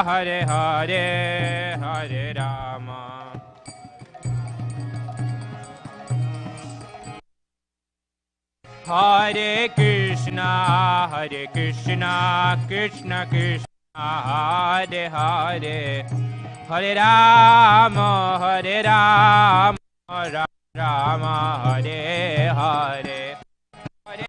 Hare Hare, Hare Rama. Hare Krishna, Krishna Krishna, Hare Hare, Hare Rama, Rama Rama, Hare Hare. Hare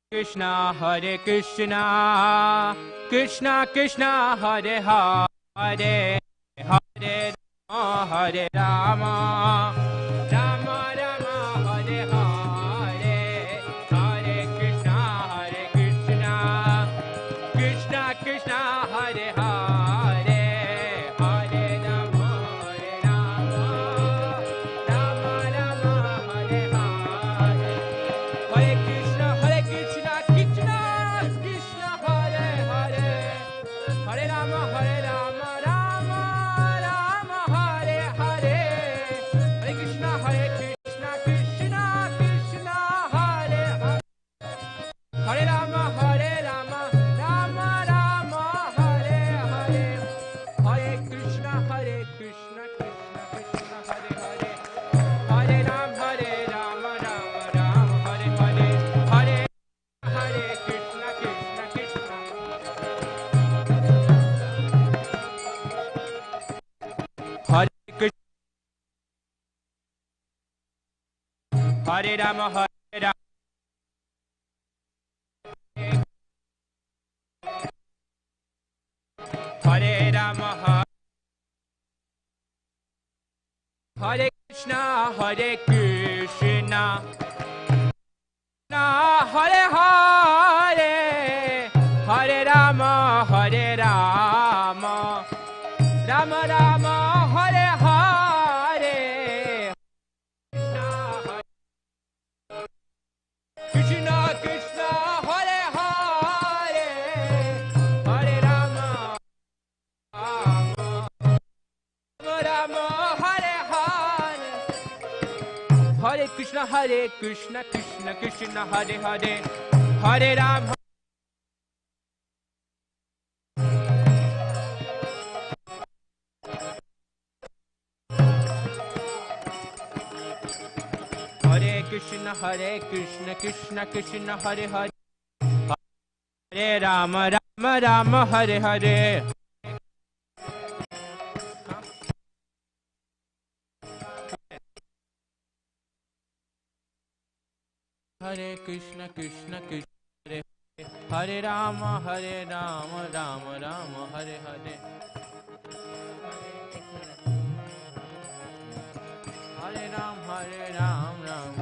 Krishna, Hare Krishna, Krishna Krishna, Hare Hare, Hare Rama, Hare Rama, Rama Rama, Hare Hare, Hare Krishna, Krishna Krishna, Hare Hare, Hare Rama, Hare Rama, Rama Rama, Hare Hare. Hare Krishna, Krishna Krishna, Hare Hare, Hare Rama, Rama Rama, Hare Hare. Hare Krishna, Krishna Krishna, Hare Hare, Hare Rama, Rama Rama, Hare Hare. Hare Krishna, Krishna Krishna, Hare Hare, Hare Rama, Rama Rama, Hare Hare. Hare Hare Krishna, Krishna Hare Krishna, Hare Rama, Rama, Hare Rama, Hare Krishna, Krishna, Hare Hare, Hare Rama, Rama, Rama Rama, Hare Hare. Krishna Krishna, Hare Hare, Hare Rama, Rama, Hare Hare. Hare Krishna, Krishna Krishna, Hare Hare, Hare Rama. Hare Krishna, Krishna Krishna, Hare Hare, Hare Rama, Rama, Hare Hare. Hare Krishna, Krishna Hare Hare, Hare Rama, Rama Rama, Hare Hare. Hare Ram, Ram.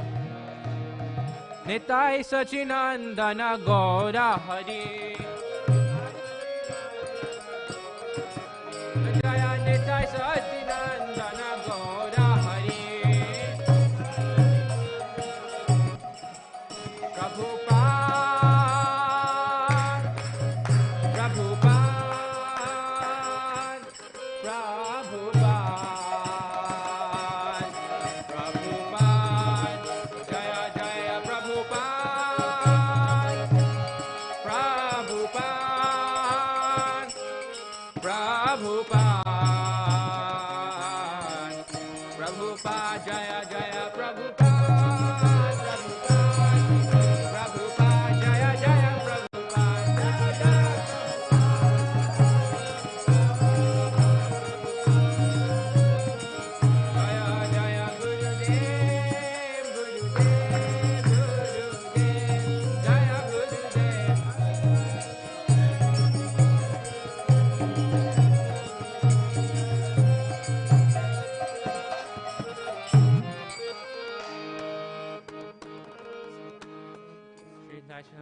Nitai Sachinandana Gaura Hari. Jaya Nitai Sachinandana Gaura Hari. Prabhupada, Prabhupada, Prabhupada, Prabhupada, Jaya Jaya Prabhupada, Prabhupada, Prabhupada, Prabhupada, Jaya Jaya Prabhupada.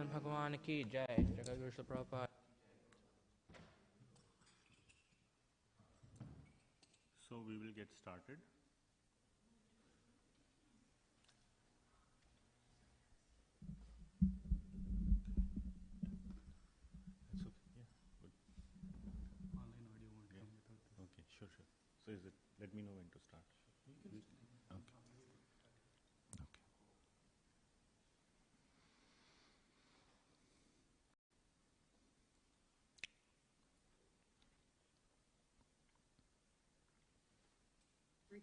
Bhagwan ki jai. Jagadguru Srila Prabhupada. So we will get started. That's okay. Yeah, good. Online audio won't come.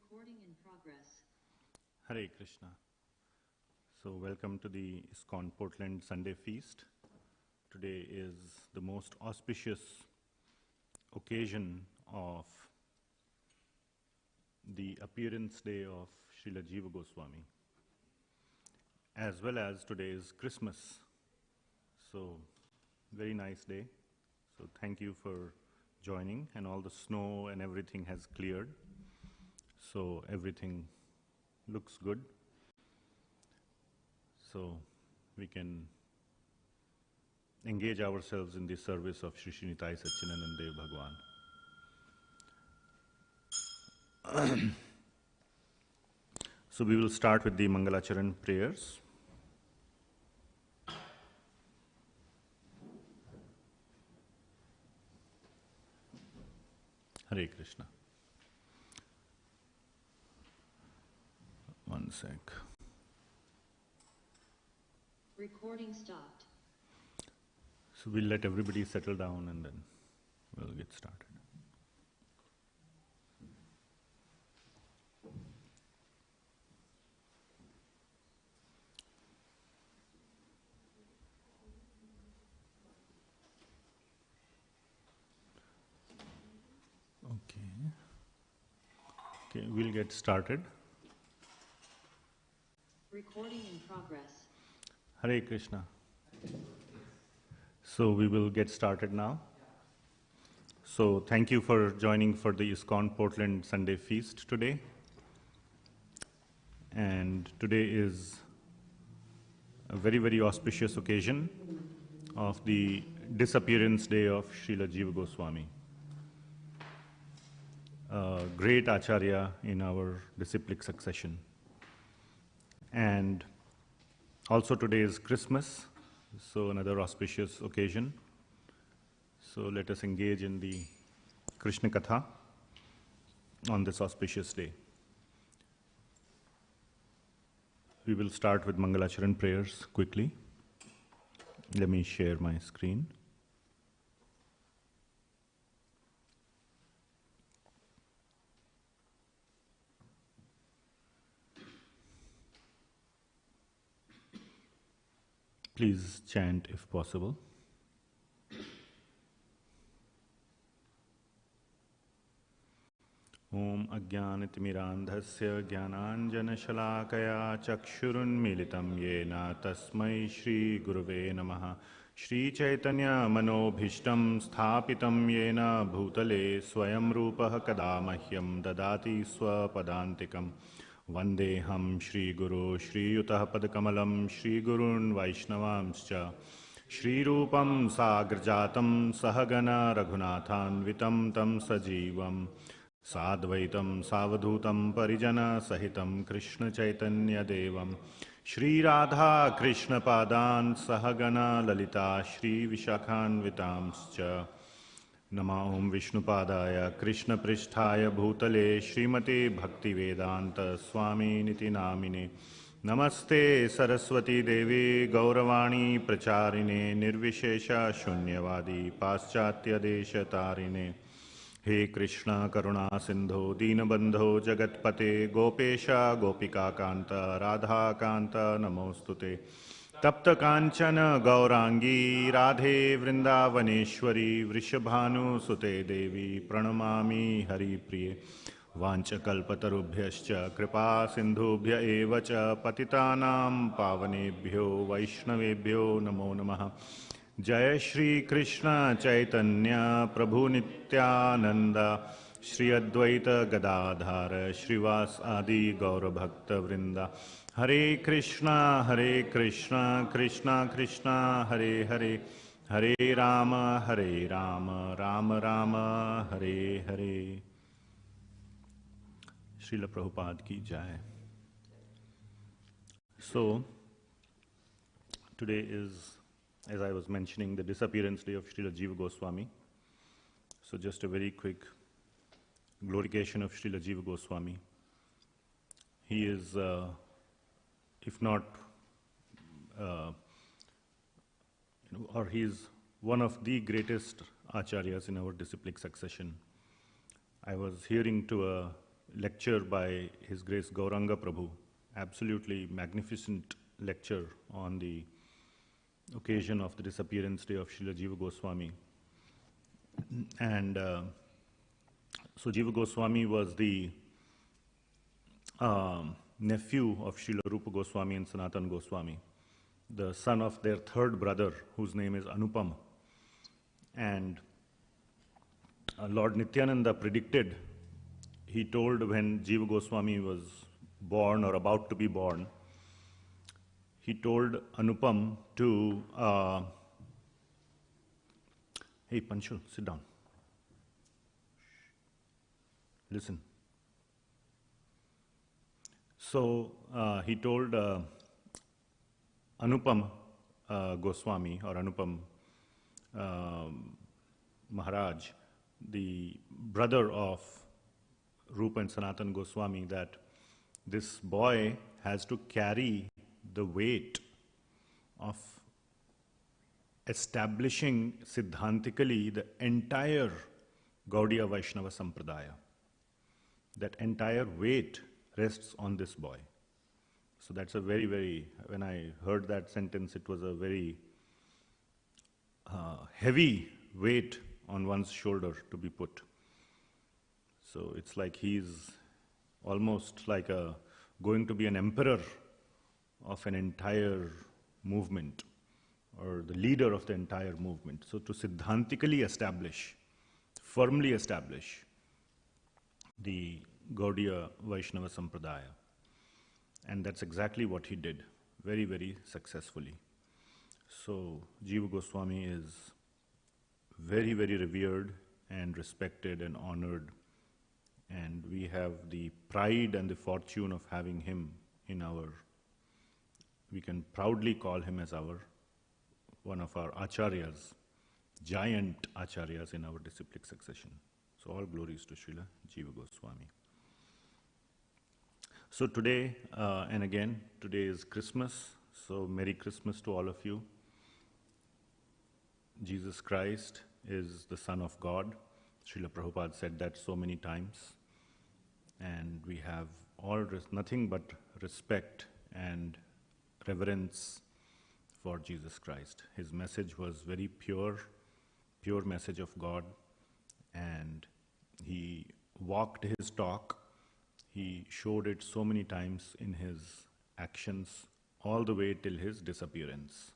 Recording in progress. Hare Krishna. So welcome to the ISKCON Portland Sunday Feast. Today is the most auspicious occasion of the appearance day of Srila Jiva Goswami, as well as today is Christmas. So very nice day. So thank you for joining, and all the snow and everything has cleared. So everything looks good. So we can engage ourselves in the service of Shri Srinitai Satchidanand Dev Bhagwan. So we will start with the Mangalacharan prayers. Hare Krishna. One sec. Recording stopped. So we'll let everybody settle down and then we'll get started. Okay, we'll get started. Recording in progress. Hare Krishna. So we will get started now. So thank you for joining for the ISKCON Portland Sunday Feast today. And today is a very, very auspicious occasion of the disappearance day of Srila Jiva Goswami, a great acharya in our disciplic succession. And also today is Christmas, so another auspicious occasion. So let us engage in the Krishna Katha on this auspicious day. We will start with Mangalacharan prayers quickly. Let me share my screen. Please chant if possible. Om Ajnanatimirandhasya Jnananjanashalakaya Chakshurunmilitam Yena Tasmai Shri Guruve Namaha Shri Chaitanya Manobhishtam Sthapitam Yena Bhutale Swayam Rupaha Kadamahyam Dadati Swapadantikam Vandeham Shri Guru Shri Yutah Padakamalam Shri Gurun Vaishnavamscha Shri Rupam Sagrajatam Sahagana Raghunathanvitam Tam Sajivam Sadvaitam Savadhutam Parijana Sahitam Krishna Chaitanya Devam Shri Radha Krishna Padan Sahagana Lalita Shri Vishakhanvitamscha Nama Om Vishnupadaya Krishna Pristhaya Bhutale Srimate Bhaktivedanta Swami Niti Namine Namaste Saraswati Devi Gauravani Pracharine Nirvishesha Shunyavadi Paschatya Desha Tarine He Krishna Karuṇa Sindho Deenabandho Jagatpate Gopesha Gopika Kanta Radha Kanta Namostute Tapta Kanchana Gaurangi Radhe Vrindavaneshwari Vrishabhanu Sute Devi Pranamami Hari Priye Vanchakalpatarubhyascha Kripa Sindhubhya Evacha Patitanam Pavanebhyo Vaishnavebhyo Namo Namaha Jai Shri Krishna Chaitanya Prabhu Nityananda Shri Advaita Gadadhara Shrivas Adi Gaura Bhakta Vrinda Hare Krishna Krishna Krishna Hare Hare Hare Rama Rama Rama Hare Hare. Srila Prabhupada ki jai. So today is, as I was mentioning, the disappearance day of Srila Jiva Goswami. So just a very quick glorification of Srila Jiva Goswami. He is, if not, or he is one of the greatest acharyas in our disciplic succession. I was hearing to a lecture by His Grace Gauranga Prabhu, absolutely magnificent lecture on the occasion of the disappearance day of Srila Jiva Goswami. And so Jiva Goswami was the nephew of Srila Rupa Goswami and Sanatan Goswami, the son of their third brother, whose name is Anupam. And Lord Nityananda predicted, he told when Jiva Goswami was born or about to be born, he told Anupam to, hey Panchal, sit down. Listen. So he told Anupam Goswami or Anupam Maharaj, the brother of Rupa and Sanatan Goswami, that this boy has to carry the weight of establishing siddhantically the entire Gaudiya Vaishnava Sampradaya. That entire weight rests on this boy. So that's a very, very, when I heard that sentence, it was a very heavy weight on one's shoulder to be put. So it's like he's almost like going to be an emperor of an entire movement, or the leader of the entire movement. So to siddhantically establish, firmly establish the Gaudiya Vaishnava Sampradaya. And that's exactly what he did, very, very successfully. So Jiva Goswami is very, very revered and respected and honored. And we have the pride and the fortune of having him in our, we can proudly call him as one of our acharyas, giant acharyas in our disciplic succession. So all glories to Srila Jiva Goswami. So today, and again, today is Christmas, so Merry Christmas to all of you. Jesus Christ is the Son of God. Srila Prabhupada said that so many times. And we have nothing but respect and reverence for Jesus Christ. His message was very pure message of God. And he walked his talk. He showed it so many times in his actions, all the way till his disappearance.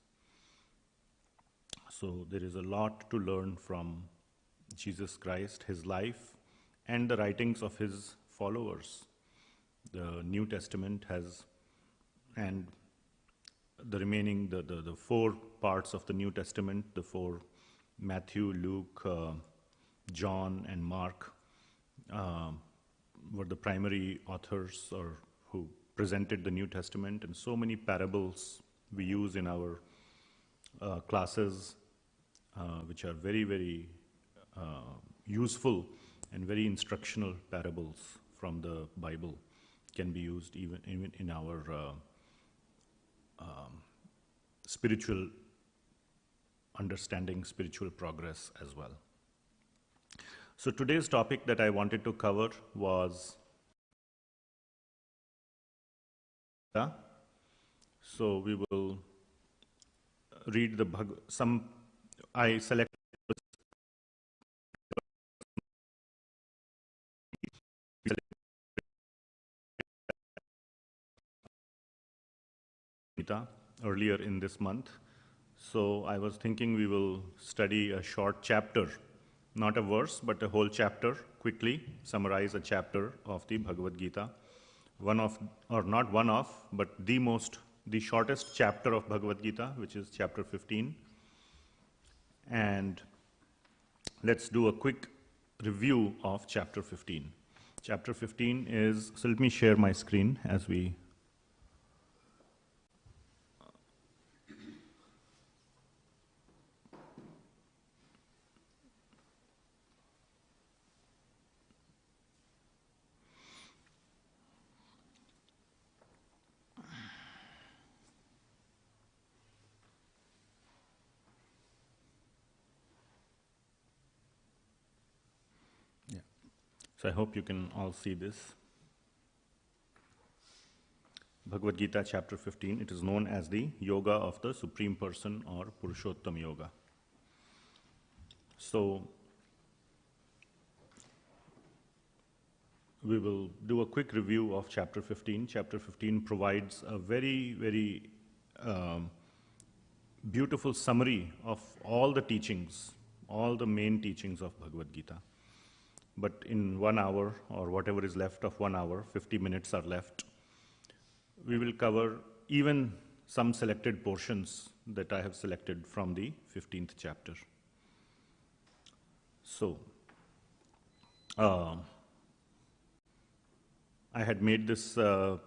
So there is a lot to learn from Jesus Christ, his life, and the writings of his followers. The New Testament has, and the remaining, the four parts of the New Testament, the four, Matthew, Luke, John, and Mark, were the primary authors or who presented the New Testament, and so many parables we use in our classes, which are very, very useful and very instructional parables from the Bible, can be used even in our spiritual understanding, spiritual progress as well. So today's topic that I wanted to cover was, so we will read the I selected Gita earlier in this month. So I was thinking we will study a short chapter, not a verse, but a whole chapter, quickly summarize a chapter of the Bhagavad Gita. But the shortest chapter of Bhagavad Gita, which is chapter 15. And let's do a quick review of chapter 15. Chapter 15 is, so let me share my screen as we So I hope you can all see this. Bhagavad Gita chapter 15. It is known as the Yoga of the Supreme Person or Purushottam Yoga. So, we will do a quick review of chapter 15. Chapter 15 provides a very, very beautiful summary of all the teachings, all the main teachings of Bhagavad Gita. But in 1 hour, or whatever is left of 1 hour, 50 minutes are left, we will cover even some selected portions that I have selected from the 15th chapter. So, I had made this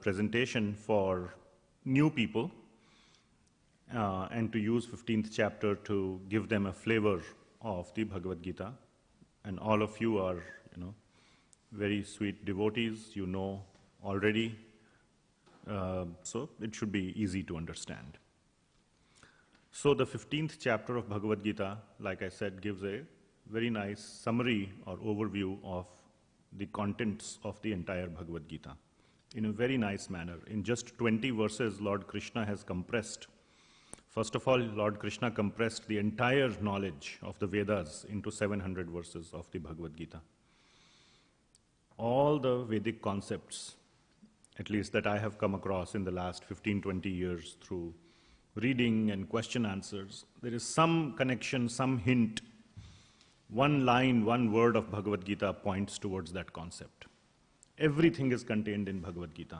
presentation for new people and to use 15th chapter to give them a flavor of the Bhagavad Gita. And all of you are, very sweet devotees, you know already, so it should be easy to understand. So the 15th chapter of Bhagavad Gita, like I said, gives a very nice summary or overview of the contents of the entire Bhagavad Gita in a very nice manner. In just 20 verses, Lord Krishna has compressed. First of all, Lord Krishna compressed the entire knowledge of the Vedas into 700 verses of the Bhagavad Gita. All the Vedic concepts, at least that I have come across in the last 15-20 years through reading and question answers, there is some connection, some hint. One line, one word of Bhagavad Gita points towards that concept. Everything is contained in Bhagavad Gita.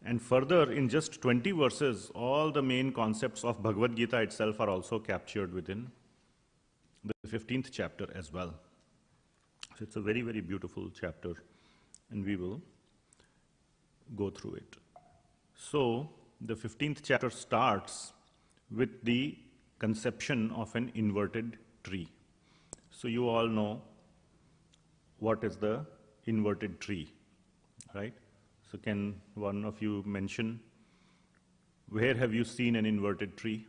And further, in just 20 verses, all the main concepts of Bhagavad Gita itself are also captured within the 15th chapter as well. So it's a very, very beautiful chapter, and we will go through it. So, the 15th chapter starts with the conception of an inverted tree. So you all know what is the inverted tree, right? So can one of you mention, where have you seen an inverted tree?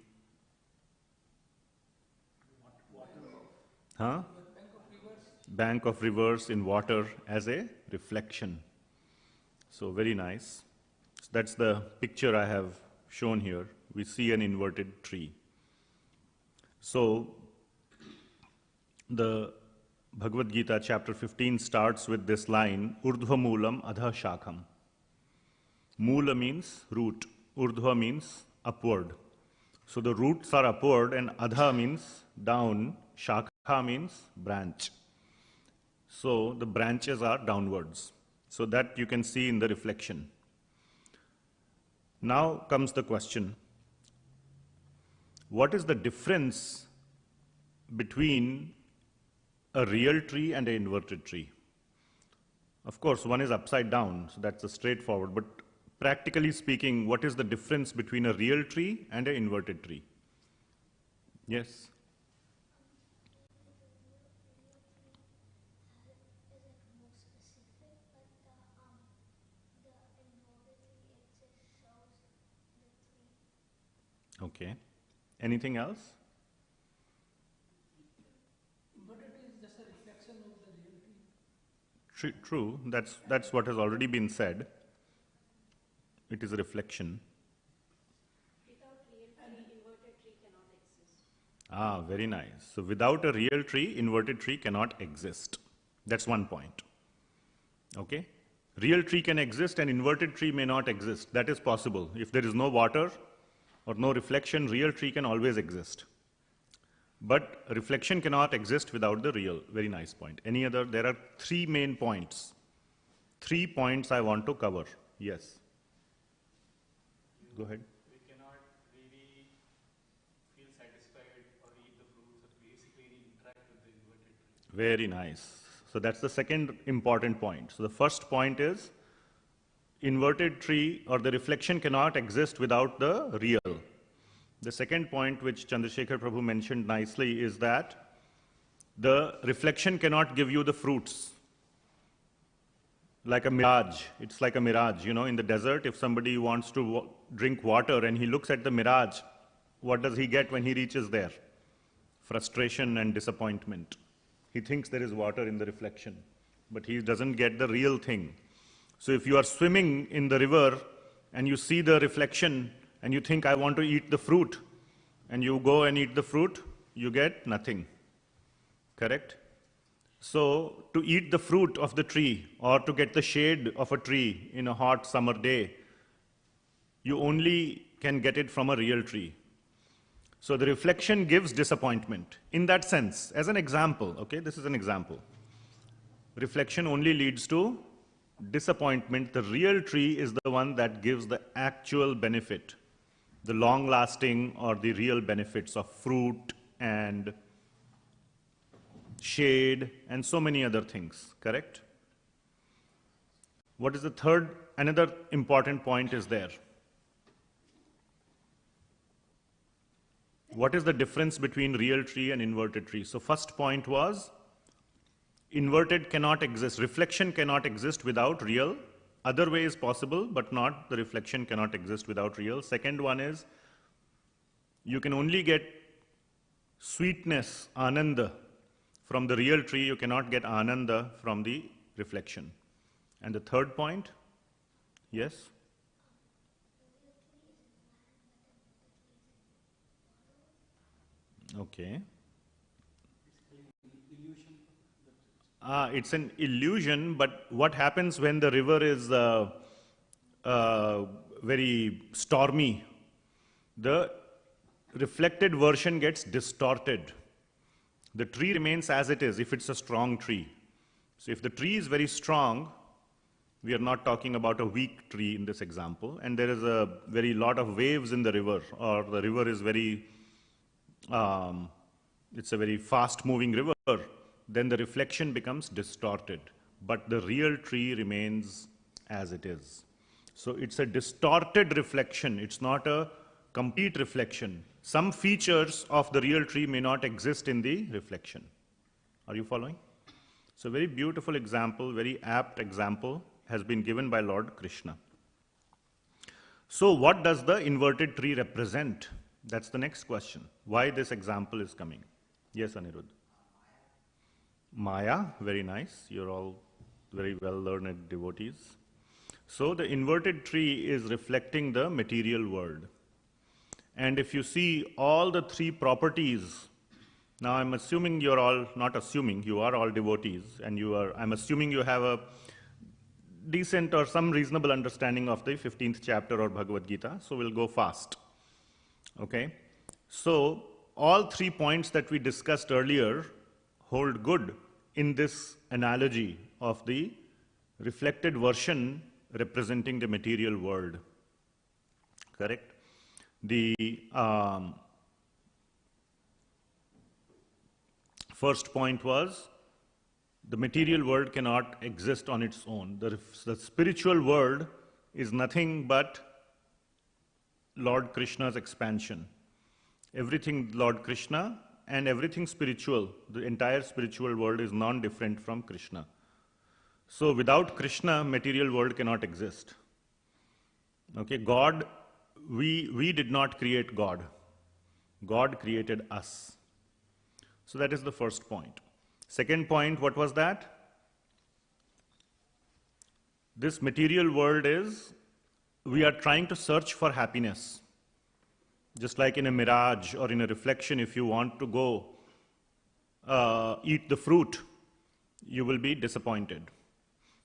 Huh? Bank of rivers in water as a reflection. So very nice. So that's the picture I have shown here. We see an inverted tree. So the Bhagavad Gita chapter 15 starts with this line, Urdhva Moolam Adha Shakham. Moola means root, Urdhva means upward. So the roots are upward and Adha means down, Shakha means branch. So the branches are downwards. So that you can see in the reflection. Now comes the question, what is the difference between a real tree and an inverted tree? Of course, one is upside down, so that's a straightforward, but practically speaking, what is the difference between a real tree and an inverted tree? Yes? Okay. Anything else? But it is just a reflection of the real tree. True, that's what has already been said. It is a reflection. Without real tree, inverted tree cannot exist. Ah, very nice. So without a real tree, inverted tree cannot exist. That's one point. Okay? Real tree can exist and inverted tree may not exist. That is possible. If there is no water or no reflection, real tree can always exist. But reflection cannot exist without the real. Very nice point. Any other? There are 3 main points. 3 points I want to cover. Yes. Go ahead. We cannot really feel satisfied or eat the fruits, or basically interact with the inverted tree. Very nice. So that's the second important point. So the first point is, inverted tree or the reflection cannot exist without the real. The second point which Chandrasekhar Prabhu mentioned nicely is that the reflection cannot give you the fruits. Like a mirage. It's like a mirage. In the desert, if somebody wants to drink water and he looks at the mirage, what does he get when he reaches there? Frustration and disappointment. He thinks there is water in the reflection, but he doesn't get the real thing. So if you are swimming in the river and you see the reflection and you think, I want to eat the fruit, and you go and eat the fruit, you get nothing. Correct? So, to eat the fruit of the tree or to get the shade of a tree in a hot summer day, you only can get it from a real tree. So the reflection gives disappointment. In that sense, as an example, okay, this is an example. Reflection only leads to disappointment. The real tree is the one that gives the actual benefit, the long-lasting or the real benefits of fruit and shade and so many other things, correct? What is the third? Another important point is there. What is the difference between real tree and inverted tree? So first point was, inverted cannot exist. Reflection cannot exist without real. Other way is possible, but not the reflection cannot exist without real. Second one is, you can only get sweetness, ananda, from the real tree. You cannot get ananda from the reflection. And the third point, yes? Okay. It's an illusion, but what happens when the river is very stormy? The reflected version gets distorted. The tree remains as it is if it's a strong tree. So if the tree is very strong, we are not talking about a weak tree in this example, and there is a very lot of waves in the river, or the river is very it's a very fast-moving river, then the reflection becomes distorted, but the real tree remains as it is. So it's a distorted reflection, it's not a complete reflection. Some features of the real tree may not exist in the reflection. Are you following? So very beautiful example, very apt example has been given by Lord Krishna. So what does the inverted tree represent? That's the next question. Why this example is coming? Yes, Anirudh. Maya, very nice. You're all very well learned devotees. So the inverted tree is reflecting the material world. And if you see all the three properties, now I'm assuming you're all, not assuming, you are all devotees, and I'm assuming you have a decent or some reasonable understanding of the 15th chapter or Bhagavad Gita, so we'll go fast. Okay, so all 3 points that we discussed earlier hold good in this analogy of the reflected version representing the material world. Correct? The first point was the material world cannot exist on its own. The spiritual world is nothing but Lord Krishna's expansion. Everything Lord Krishna and everything spiritual, the entire spiritual world is non-different from Krishna. So without Krishna, material world cannot exist. Okay, God, we did not create God. God created us. So that is the first point. Second point, what was that? This material world is, we are trying to search for happiness. Just like in a mirage or in a reflection, if you want to go eat the fruit, you will be disappointed.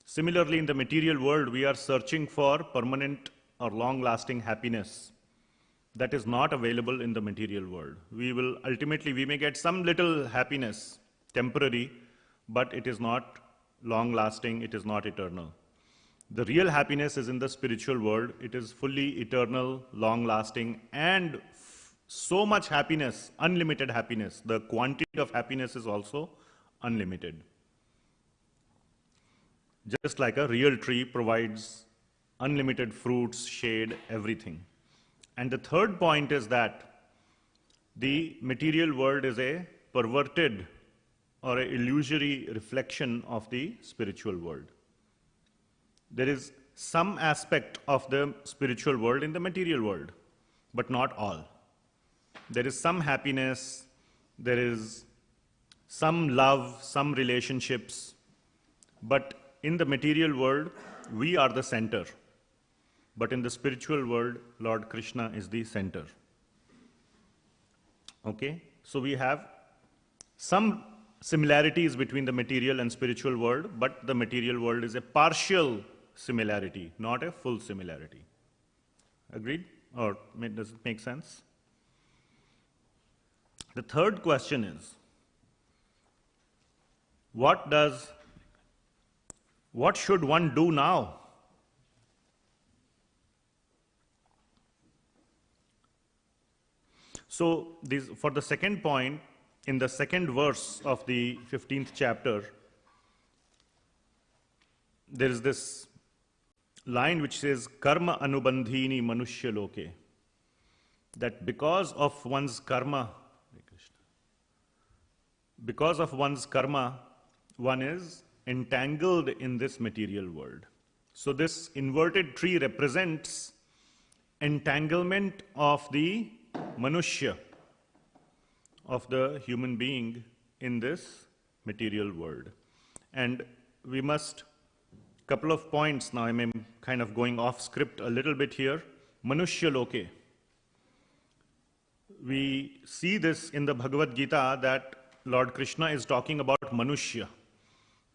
Similarly, in the material world, we are searching for permanent or long-lasting happiness. That is not available in the material world. We may get some little happiness, temporary, but it is not long-lasting, it is not eternal. The real happiness is in the spiritual world. It is fully eternal, long-lasting, and so much happiness, unlimited happiness. The quantity of happiness is also unlimited. Just like a real tree provides unlimited fruits, shade, everything. And the third point is that the material world is a perverted or an illusory reflection of the spiritual world. There is some aspect of the spiritual world in the material world, but not all. There is some happiness, there is some love, some relationships, but in the material world, we are the center. But in the spiritual world, Lord Krishna is the center. Okay? So we have some similarities between the material and spiritual world, but the material world is a partial similarity, not a full similarity. Agreed? Or does it make sense? The third question is, what should one do now? So, for the second point, in the second verse of the 15th chapter, there is this line which says, Karma anubandhini manushya loke. That because of one's karma, one is entangled in this material world. So this inverted tree represents entanglement of the manushya, of the human being in this material world. And we must, couple of points now, I'm kind of going off script a little bit here. Manushya loke. We see this in the Bhagavad Gita that Lord Krishna is talking about manushya.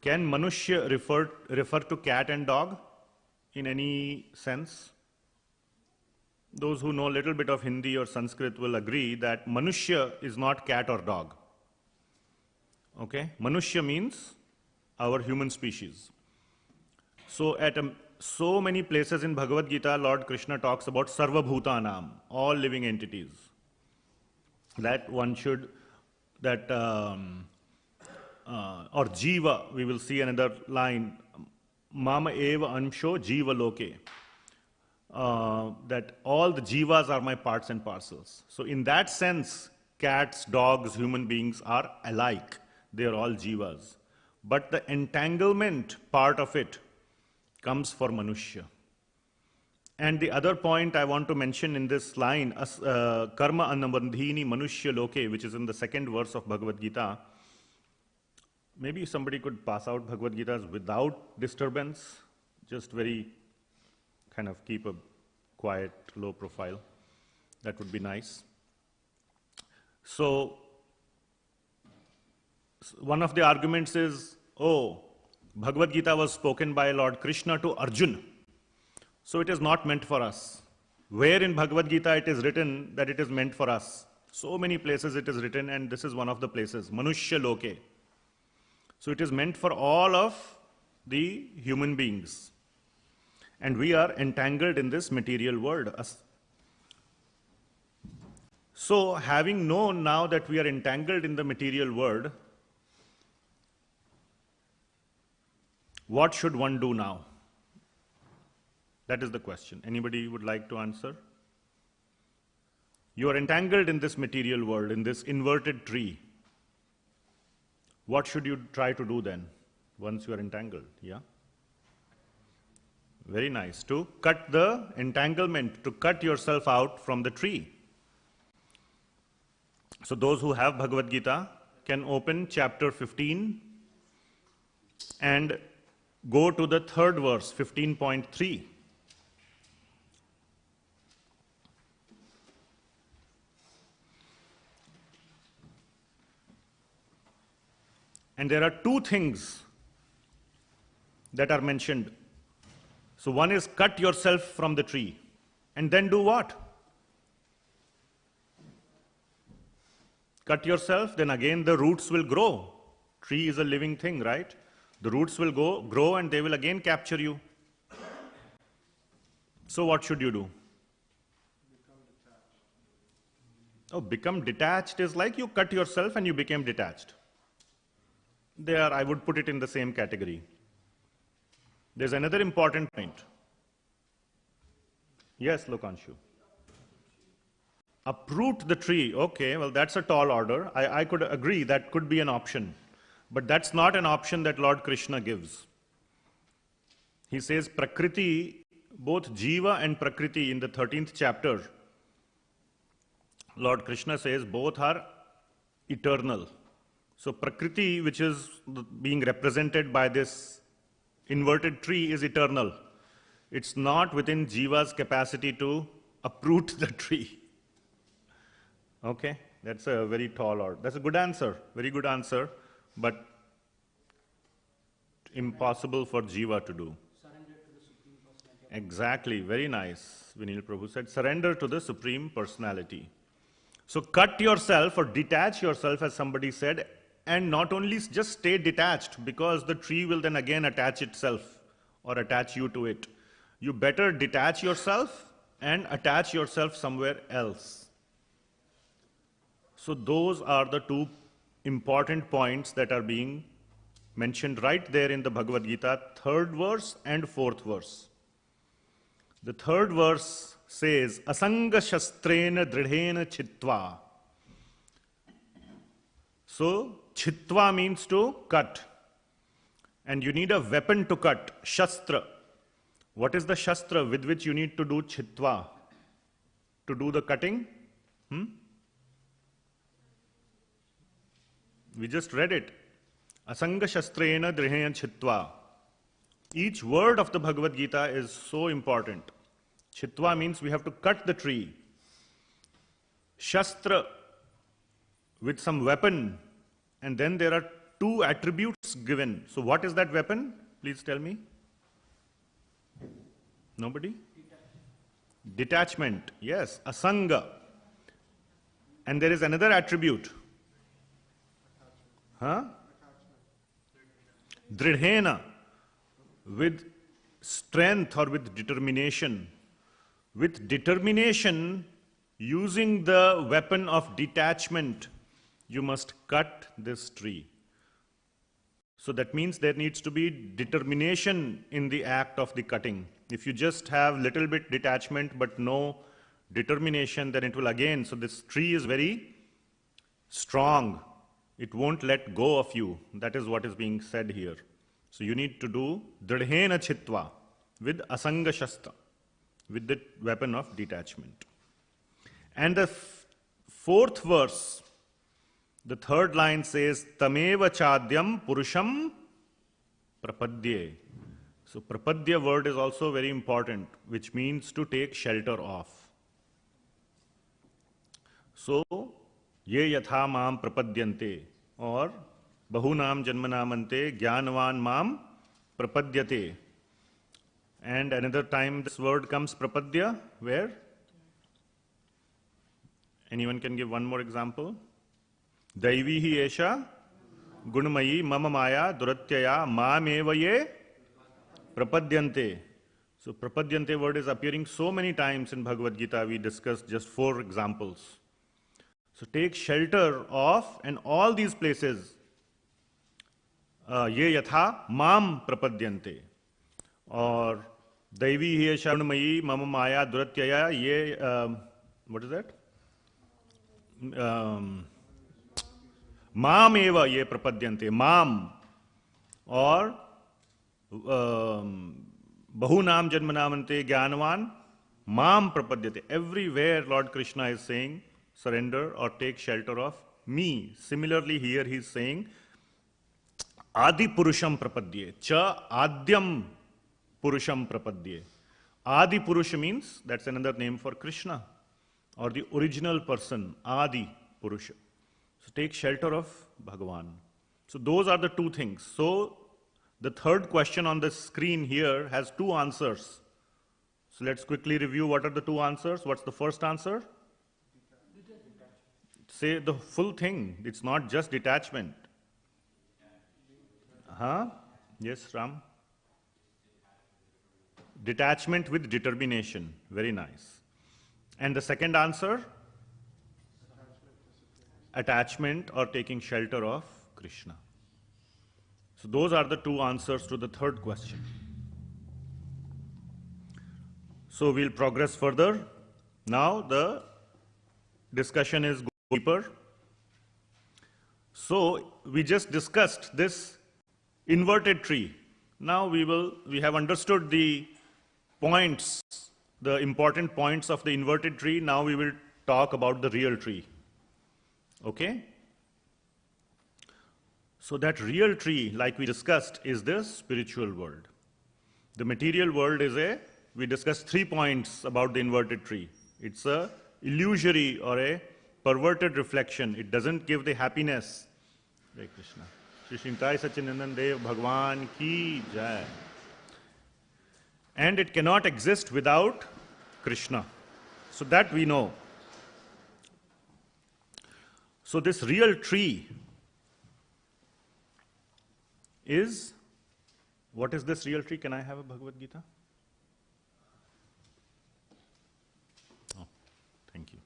Can manushya refer to cat and dog in any sense? Those who know a little bit of Hindi or Sanskrit will agree that manushya is not cat or dog. Okay? Manushya means our human species. So at so many places in Bhagavad Gita, Lord Krishna talks about sarva bhutanam, all living entities. That one should, or jiva, we will see another line, mama eva ansho jiva loke. That all the jivas are my parts and parcels. So in that sense, cats, dogs, human beings are alike. They are all jivas. But the entanglement part of it comes for manushya. And the other point I want to mention in this line, karma anubandhini manushya loke, which is in the second verse of Bhagavad Gita. Maybe somebody could pass out Bhagavad Gitas without disturbance, just very kind of keep a quiet, low profile. That would be nice. So, one of the arguments is, Bhagavad Gita was spoken by Lord Krishna to Arjuna. So it is not meant for us. Where in Bhagavad Gita it is written that it is meant for us? So many places it is written, and this is one of the places, Manushya Loke. So it is meant for all of the human beings. And we are entangled in this material world. So having known now that we are entangled in the material world, what should one do now? That is the question. Anybody would like to answer? You are entangled in this material world, in this inverted tree. What should you try to do then, once you are entangled? Yeah? Very nice. To cut the entanglement, to cut yourself out from the tree. So those who have Bhagavad Gita can open chapter 15 and go to the third verse, 15.3. And there are two things that are mentioned. So one is cut yourself from the tree. And then do what? Cut yourself, then again the roots will grow. Tree is a living thing, right? The roots will grow and they will again capture you. So what should you do? Become detached is like you cut yourself and you became detached. There, I would put it in the same category. There's another important point. Yes, Lokanshu. Uproot the tree. Okay, well, that's a tall order. I could agree that could be an option. But that's not an option that Lord Krishna gives. He says Prakriti, both Jiva and Prakriti in the 13th chapter, Lord Krishna says both are eternal. So Prakriti, which is being represented by this inverted tree, is eternal. It's not within Jiva's capacity to uproot the tree. Okay? That's a very tall order. That's a good answer, very good answer, but impossible for Jiva to do. Surrender to the Supreme Personality. Exactly, very nice. Vinil Prabhu said, surrender to the Supreme Personality. So cut yourself or detach yourself, as somebody said, and not only just stay detached, because the tree will then again attach itself or attach you to it. You better detach yourself and attach yourself somewhere else. So those are the two important points that are being mentioned right there in the Bhagavad Gita, 3rd verse and 4th verse. The 3rd verse says, Asanga shastrena dridhena chitva. So, chitva means to cut. And you need a weapon to cut, shastra. What is the shastra with which you need to do chitva? To do the cutting? We just read it. Asanga shastrena dridhena chitva. Each word of the Bhagavad Gita is so important. Chitva means we have to cut the tree. Shastra, with some weapon. And then there are 2 attributes given. So what is that weapon? Please tell me. Nobody? Detachment. Yes, asanga. And there is another attribute. Dridhena. With strength or with determination. With determination, using the weapon of detachment, you must cut this tree. So that means there needs to be determination in the act of the cutting. If you just have little bit detachment but no determination, then it will again, so this tree is very strong. It won't let go of you. That is what is being said here. So you need to do dridhena chitva with asanga shastra, with the weapon of detachment. And the 4th verse, the 3rd line says, Tameva chadyam purusham prapadye. So prapadya word is also very important, which means to take shelter of. So, ye yatha mam prapadyante, or bahunam janmanamante jnanavan mam prapadyate. And another time this word comes prapadya, where? Anyone can give one more example? Daivihi esha gunamayi mama maya duratyaya mameva ye prapadyante. So prapadyante word is appearing so many times in Bhagavad Gita. We discussed just 4 examples. So take shelter of, and all these places, ye yatha mam prapadyante, or Daivi hi sharnamayi mama maya duratyaya ye, what is that? Mam eva ye prapadyante, mam, or bahunam janmanamante jnanavan mam prapadyate. Everywhere Lord Krishna is saying, surrender or take shelter of me. Similarly here he is saying, Adi Purusham Prapadye, Cha Adyam Purusham Prapadye. Adi Purusha means, that's another name for Krishna, or the original person, Adi Purusha. So take shelter of Bhagavan. So those are the 2 things. So the 3rd question on the screen here has 2 answers. So let's quickly review what are the 2 answers. What's the first answer? Say the full thing. It's not just detachment. Yes, Ram? Detachment with determination. Very nice. And the second answer? Attachment or taking shelter of Krishna. So those are the 2 answers to the 3rd question. So we'll progress further. Now the discussion is deeper. So we just discussed this inverted tree. Now we have understood the points, the important points of the inverted tree. Now we will talk about the real tree. Okay? So that real tree, like we discussed, is the spiritual world. The material world is a we discussed 3 points about the inverted tree. It's a illusory or a perverted reflection. It doesn't give the happiness. Hare Krishna. Shri Shintai Sachinandan Dev Bhagwan ki jai. And it cannot exist without Krishna. So that we know. So this real tree is, what is this real tree? Can I have a Bhagavad Gita? Oh, thank you.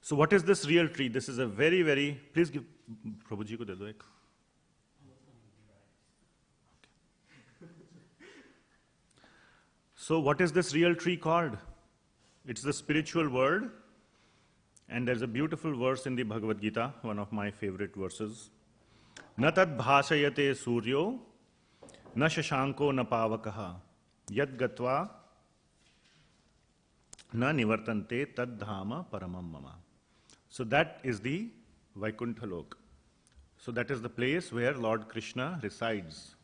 So what is this real tree? This is a very, very, please give, Prabhuji ko de do ek. So what is this real tree called? It's the spiritual world. And there's a beautiful verse in the Bhagavad Gita, one of my favorite verses. Na tad bhashayate suryo, na shashanko na pavakaha, yad gatva na nivartante tad dhama paramam mama. So that is the Vaikuntha Lok. So that is the place where Lord Krishna resides.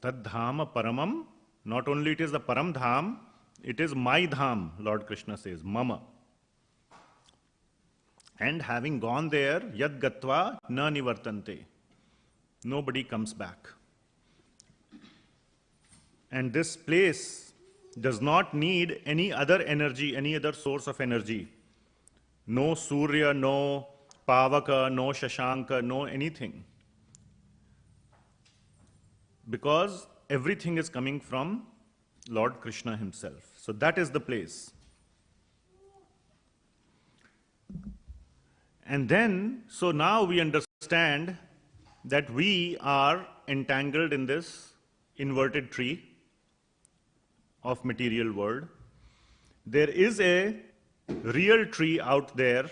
Tad dhama paramam, not only it is the param dham, it is my dham, Lord Krishna says, mama. And having gone there, yad gatva na nivartante. Nobody comes back. And this place does not need any other energy, any other source of energy. No Surya, no Pavaka, no Shashanka, no anything. Because everything is coming from Lord Krishna himself. So that is the place. And then, so now we understand that we are entangled in this inverted tree of material world. There is a real tree out there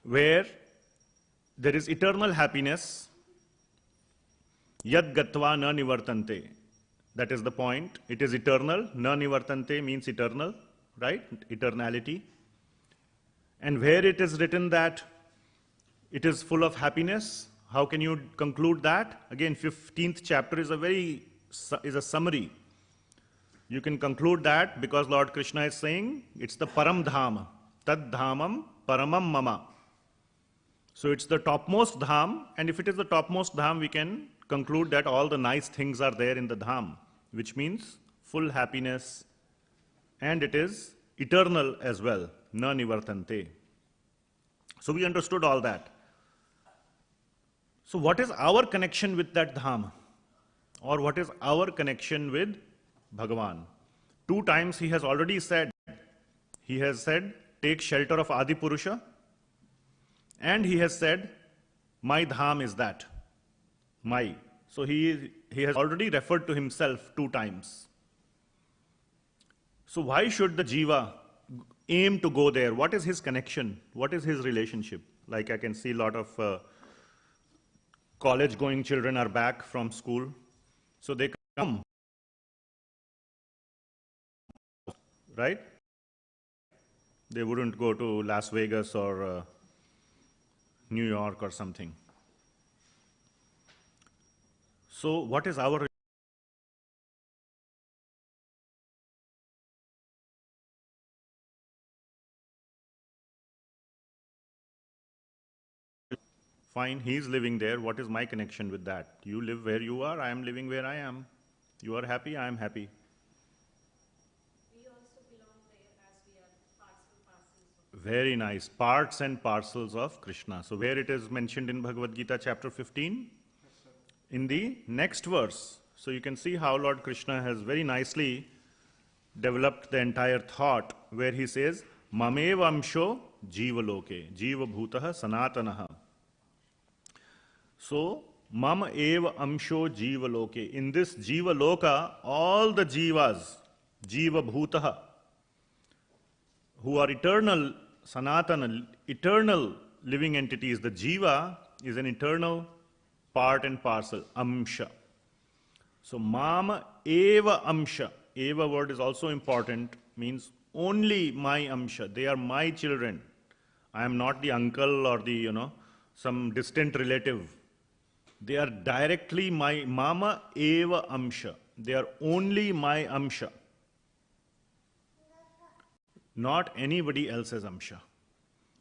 where there is eternal happiness. Yad gatva na nivartante. That is the point. It is eternal. Na nivartante means eternal, right? Eternality. And where it is written that it is full of happiness, how can you conclude that? Again, 15th chapter is a summary. You can conclude that because Lord Krishna is saying it's the param dham, tad dhamam paramam mama. So it's the topmost dham, and if it is the topmost dham, we can conclude that all the nice things are there in the dham, which means full happiness, and it is eternal as well, na nivartante. So we understood all that. So what is our connection with that dham? Or what is our connection with Bhagavan? 2 times he has already said. He has said, take shelter of Adi Purusha. And he has said, my dham is that. My. So he has already referred to himself 2 times. So why should the jiva aim to go there? What is his connection? What is his relationship? Like I can see a lot of college-going children are back from school. So they come, right? They wouldn't go to Las Vegas or New York or something. So what is our fine, he is living there. What is my connection with that? You live where you are, I am living where I am. You are happy, I am happy. We also belong there as we are parts and parcels of Very nice. Parts and parcels of Krishna. So where it is mentioned in Bhagavad Gita chapter 15? In the next verse. So you can see how Lord Krishna has very nicely developed the entire thought where he says, Mamev amsho jiva loke, jiva bhutaha sanatanaha. So, mam eva amsho jiva loke. In this jiva loka, all the jivas, jiva bhutaha, who are eternal, sanatana, eternal living entities, the jiva is an eternal part and parcel, amsha. So, mam eva amsha. Eva word is also important, means only my amsha. They are my children. I am not the uncle or the, some distant relative. They are directly my mama eva amsha. They are only my amsha. Not anybody else's amsha.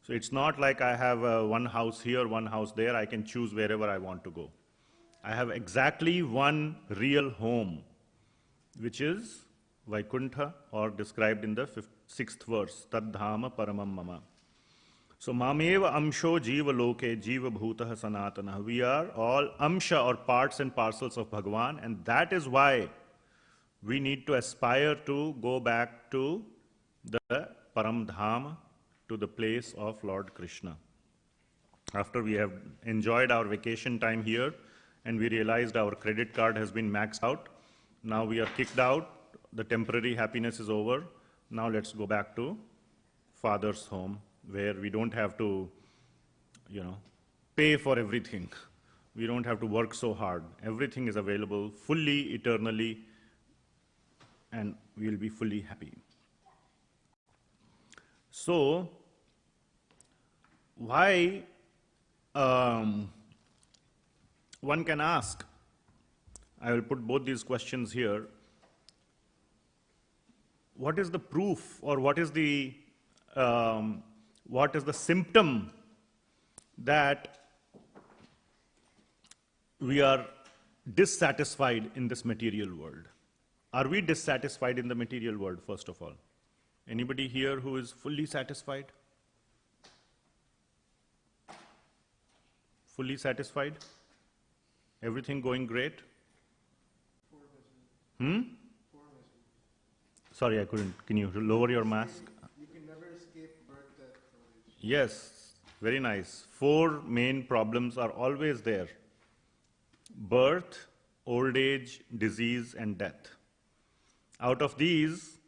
So it's not like I have one house here, one house there. I can choose wherever I want to go. I have exactly one real home, which is Vaikuntha, or described in the sixth verse, Taddhama Paramam Mama. So Mameva Amsho Jiva Loke Jiva Bhutah Sanatana. We are all amsha, or parts and parcels of Bhagavan, and that is why we need to aspire to go back to the Param Dham, to the place of Lord Krishna. After we have enjoyed our vacation time here and we realized our credit card has been maxed out, now we are kicked out, the temporary happiness is over, now let's go back to Father's home, where we don't have to, pay for everything. We don't have to work so hard. Everything is available fully, eternally, and we'll be fully happy. So, why, one can ask, I will put both these questions here, what is the proof, or what is the symptom that we are dissatisfied in this material world? Are we dissatisfied in the material world, first of all? Anybody here who is fully satisfied? Fully satisfied? Everything going great? Sorry, I couldn't. Can you lower your mask? You can never escape birth, death, old age. Yes, very nice. 4 main problems are always there: birth, old age, disease, and death. Out of these,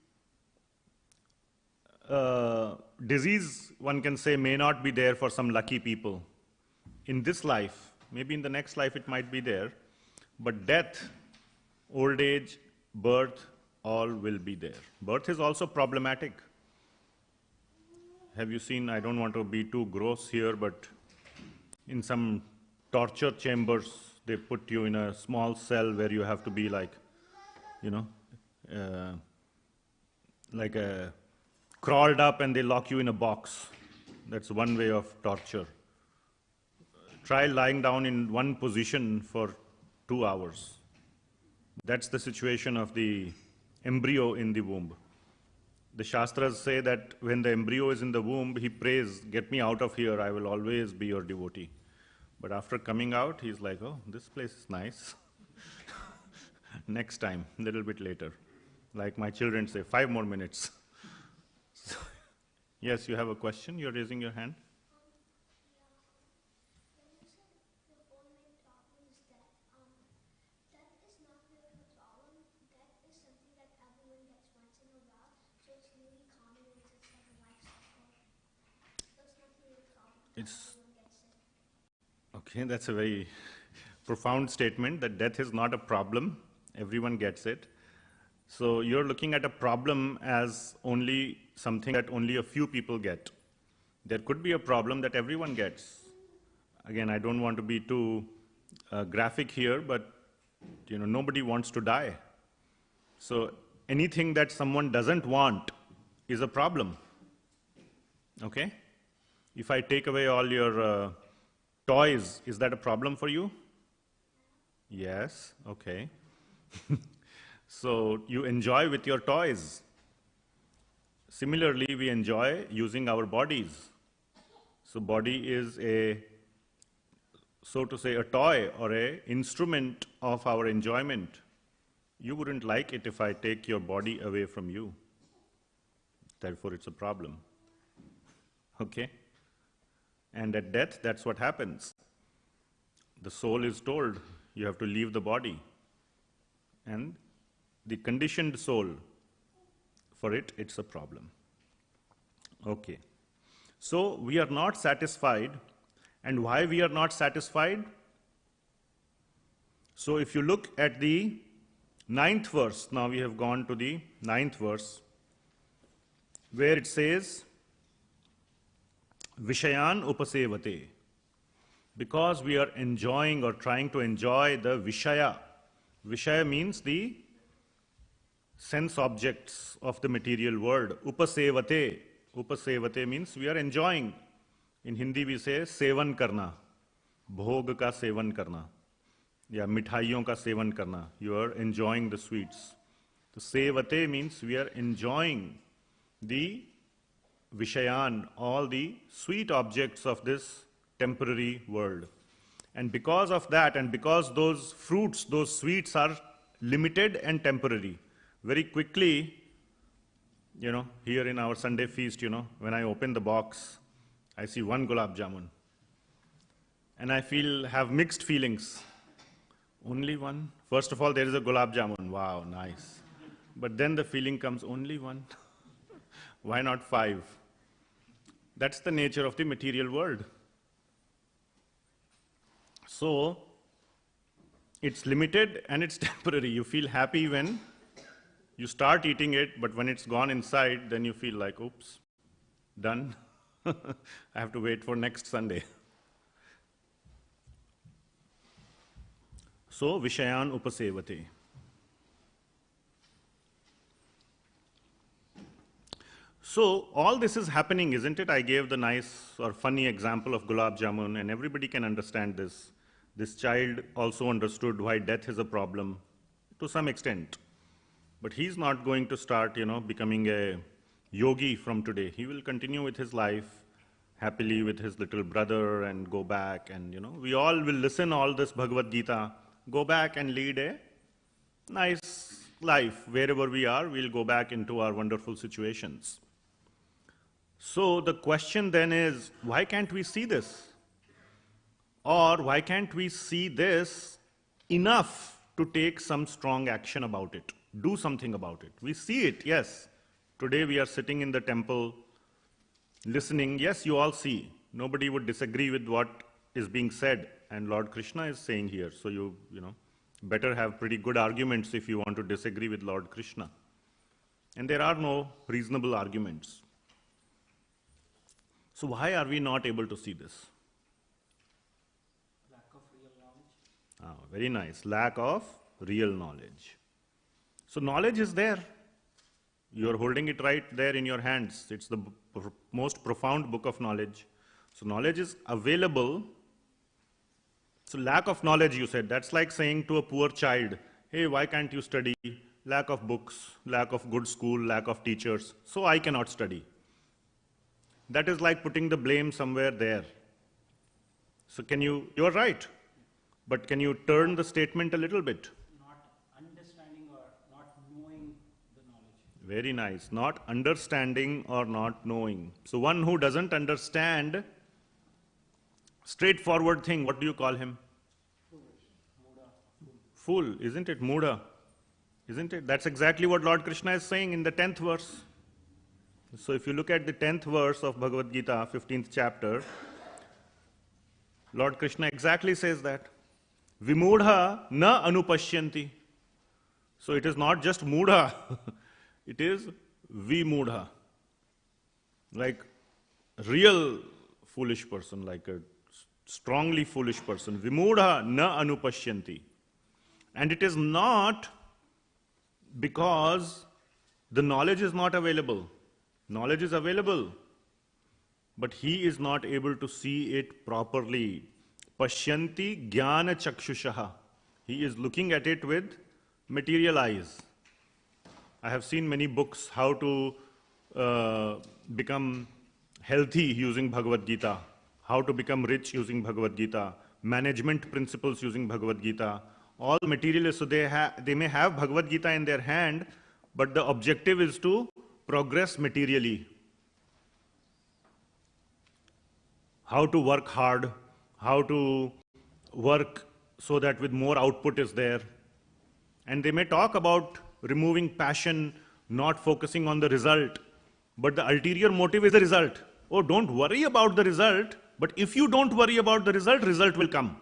disease, one can say, may not be there for some lucky people in this life. Maybe in the next life it might be there. But death, old age, birth, all will be there. Birth is also problematic. Have you seen, I don't want to be too gross here, but in some torture chambers, they put you in a small cell where you have to be like, crawled up, and they lock you in a box. That's one way of torture. Try lying down in one position for 2 hours. That's the situation of the embryo in the womb. The Shastras say that when the embryo is in the womb, he prays, "Get me out of here, I will always be your devotee." But after coming out, he's like, "Oh, this place is nice." Next time, a little bit later. Like my children say, 5 more minutes. So, yes, you have a question? You're raising your hand? Okay, that's a very profound statement, that death is not a problem. Everyone gets it. So you're looking at a problem as only something that only a few people get. There could be a problem that everyone gets. Again, I don't want to be too graphic here, but nobody wants to die. So anything that someone doesn't want is a problem. Okay? If I take away all your toys, is that a problem for you? Yes, okay. So you enjoy with your toys. Similarly, we enjoy using our bodies. So body is so to say, a toy or an instrument of our enjoyment. You wouldn't like it if I take your body away from you. Therefore, it's a problem. Okay? And at death, that's what happens. The soul is told, you have to leave the body. And the conditioned soul, for it, it's a problem. Okay. So, we are not satisfied. And why we are not satisfied? So, if you look at the 9th verse, now we have gone to the 9th verse, where it says, Vishayan upasevate. Because we are enjoying or trying to enjoy the Vishaya. Vishaya means the sense objects of the material world. Upasevate. Upasevate means we are enjoying. In Hindi we say sevan karna. Bhog ka sevan karna. Ya mithaiyon ka sevan karna. You are enjoying the sweets. So sevate means we are enjoying the Vishayan, all the sweet objects of this temporary world. And because of that, and because those fruits, those sweets are limited and temporary, very quickly, here in our Sunday feast, when I open the box, I see one gulab jamun. And I have mixed feelings. Only one? First of all, there is a gulab jamun. Wow, nice. But then the feeling comes, only one? Why not 5? That's the nature of the material world. So, it's limited and it's temporary. You feel happy when you start eating it, but when it's gone inside, then you feel like, oops, done. I have to wait for next Sunday. So, Vishayan upasevate. So, all this is happening, isn't it? I gave the nice or funny example of gulab jamun, and everybody can understand this. This child also understood why death is a problem to some extent. But he's not going to start, becoming a yogi from today. He will continue with his life happily with his little brother and go back and, we all will listen all this Bhagavad Gita, go back and lead a nice life. Wherever we are, we'll go back into our wonderful situations. So the question then is, why can't we see this? Or why can't we see this enough to take some strong action about it? Do something about it. We see it, yes. Today we are sitting in the temple, listening. Yes, you all see. Nobody would disagree with what is being said. And Lord Krishna is saying here. So you better have pretty good arguments if you want to disagree with Lord Krishna. And there are no reasonable arguments. So why are we not able to see this? Lack of real knowledge. Very nice. Lack of real knowledge. So knowledge is there. You are holding it right there in your hands. It's the most profound book of knowledge. So knowledge is available. So lack of knowledge, you said, that's like saying to a poor child, hey, why can't you study? Lack of books, lack of good school, lack of teachers. So I cannot study. That is like putting the blame somewhere there. So you're right. But can you turn the statement a little bit? Not understanding or not knowing the knowledge. Very nice. Not understanding or not knowing. So one who doesn't understand, straightforward thing, what do you call him? Fool, isn't it? Muda. Isn't it? That's exactly what Lord Krishna is saying in the 10th verse. So if you look at the 10th verse of Bhagavad Gita, 15th chapter, Lord Krishna exactly says that. Vimudha na anupashyanti. So it is not just mudha, it is vimudha. Like real foolish person, like a strongly foolish person. Vimudha na anupashyanti. And it is not because the knowledge is not available. Knowledge is available, but he is not able to see it properly. Pashyanti jnana chakshushaha. He is looking at it with material eyes. I have seen many books how to become healthy using Bhagavad Gita, how to become rich using Bhagavad Gita, management principles using Bhagavad Gita. All materialists, so they may have Bhagavad Gita in their hand, but the objective is to progress materially. How to work hard, how to work so that with more output is there. And they may talk about removing passion, not focusing on the result, but the ulterior motive is the result. Oh, don't worry about the result, but if you don't worry about the result, result will come.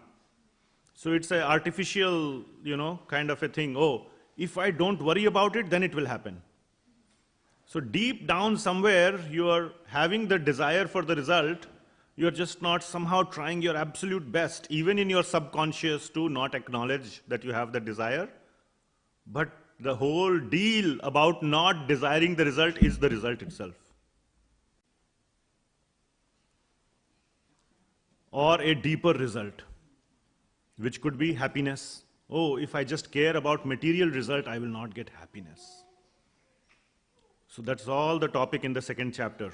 So it's an artificial, kind of a thing. Oh, if I don't worry about it, then it will happen. So deep down somewhere, you are having the desire for the result, You're just not somehow trying your absolute best, even in your subconscious, to not acknowledge that you have the desire. But the whole deal about not desiring the result is the result itself. Or a deeper result, which could be happiness. Oh, if I just care about material result, I will not get happiness. So that's all the topic in the second chapter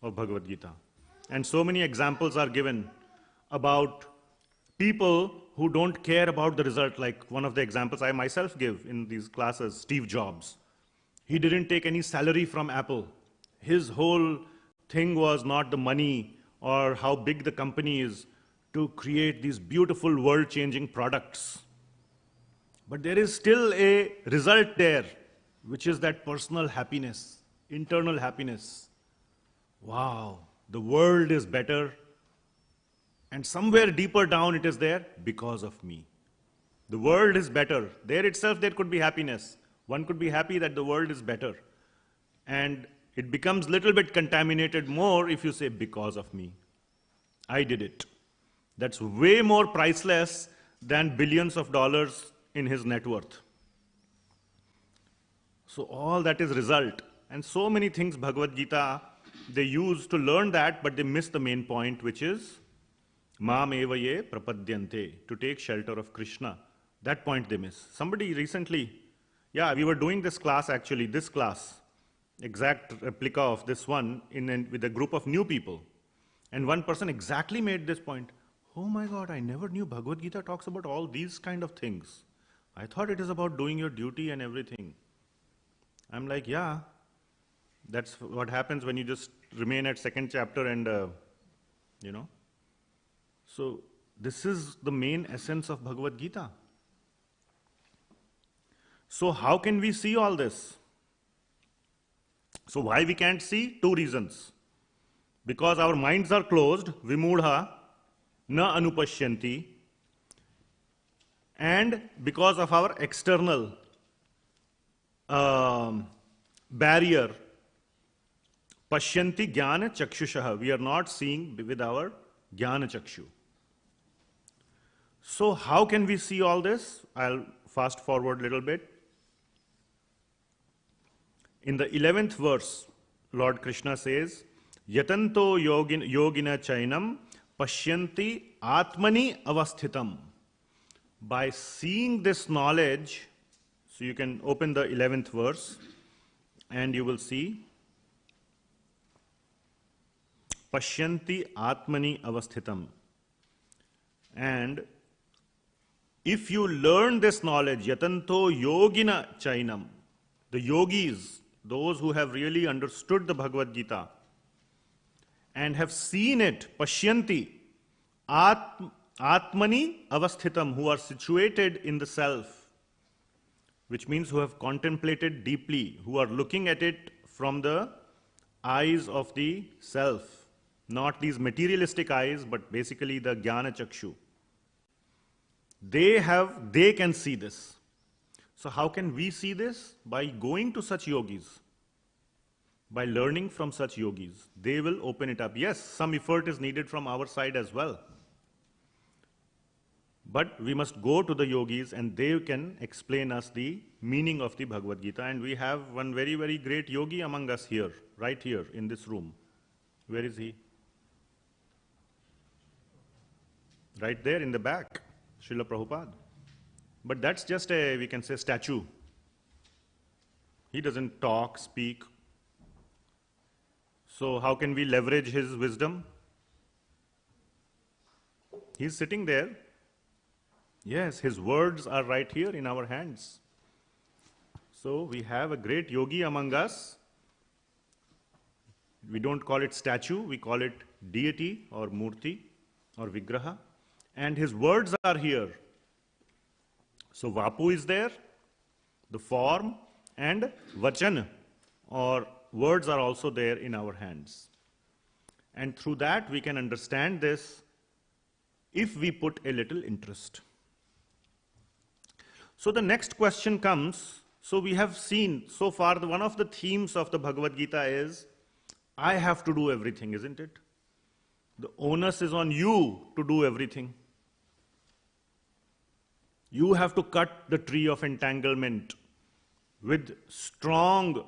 of Bhagavad Gita. And so many examples are given about people who don't care about the result. Like one of the examples I myself give in these classes, Steve Jobs. He didn't take any salary from Apple. His whole thing was not the money or how big the company is, to create these beautiful world-changing products. But there is still a result there, which is that personal happiness, internal happiness. Wow, the world is better. And somewhere deeper down it is there, because of me. The world is better. There itself there could be happiness. One could be happy that the world is better. And it becomes a little bit contaminated more if you say, because of me. I did it. That's way more priceless than billions of dollars in his net worth. So all that is result. And so many things Bhagavad Gita, they use to learn that, but they miss the main point, which is Mam eva ye prapadyante, to take shelter of Krishna. That point they miss. Somebody recently, we were doing this class actually, this class, exact replica of this one with a group of new people. And one person exactly made this point. Oh my God, I never knew Bhagavad Gita talks about all these kind of things. I thought it is about doing your duty and everything. I'm like, yeah, that's what happens when you just remain at second chapter and, So this is the main essence of Bhagavad Gita. So how can we see all this? So why we can't see? Two reasons. Because our minds are closed, vimudha, na anupashyanti, and because of our external barrier, pashyanti jnana chakshushaha, we are not seeing with our jnana chakshu. So how can we see all this? I'll fast forward a little bit. In the 11th verse, Lord Krishna says, Yatanto yogina chainam pashyanti atmani avasthitam. By seeing this knowledge, so you can open the 11th verse and you will see pashyanti atmani avasthitam. And if you learn this knowledge, yatanto yogina chainam, the yogis, those who have really understood the Bhagavad Gita and have seen it, pashyanti, atmani avasthitam, who are situated in the self, which means who have contemplated deeply, who are looking at it from the eyes of the self, not these materialistic eyes, but basically the jnana chakshu. They can see this. So how can we see this? By going to such yogis, by learning from such yogis. They will open it up. Yes, some effort is needed from our side as well. But we must go to the yogis and they can explain us the meaning of the Bhagavad Gita. And we have one very, very great yogi among us here, right here in this room. Where is he? Right there in the back, Srila Prabhupada. But that's just a, we can say, statue. He doesn't talk, speak. So how can we leverage his wisdom? He's sitting there. Yes, his words are right here in our hands. So we have a great yogi among us. We don't call it statue, we call it deity or murti or vigraha. And his words are here. So Vapu is there, the form, and Vachan, or words are also there in our hands. And through that we can understand this if we put a little interest. So the next question comes, so we have seen so far one of the themes of the Bhagavad Gita is, I have to do everything, isn't it? The onus is on you to do everything. You have to cut the tree of entanglement with strong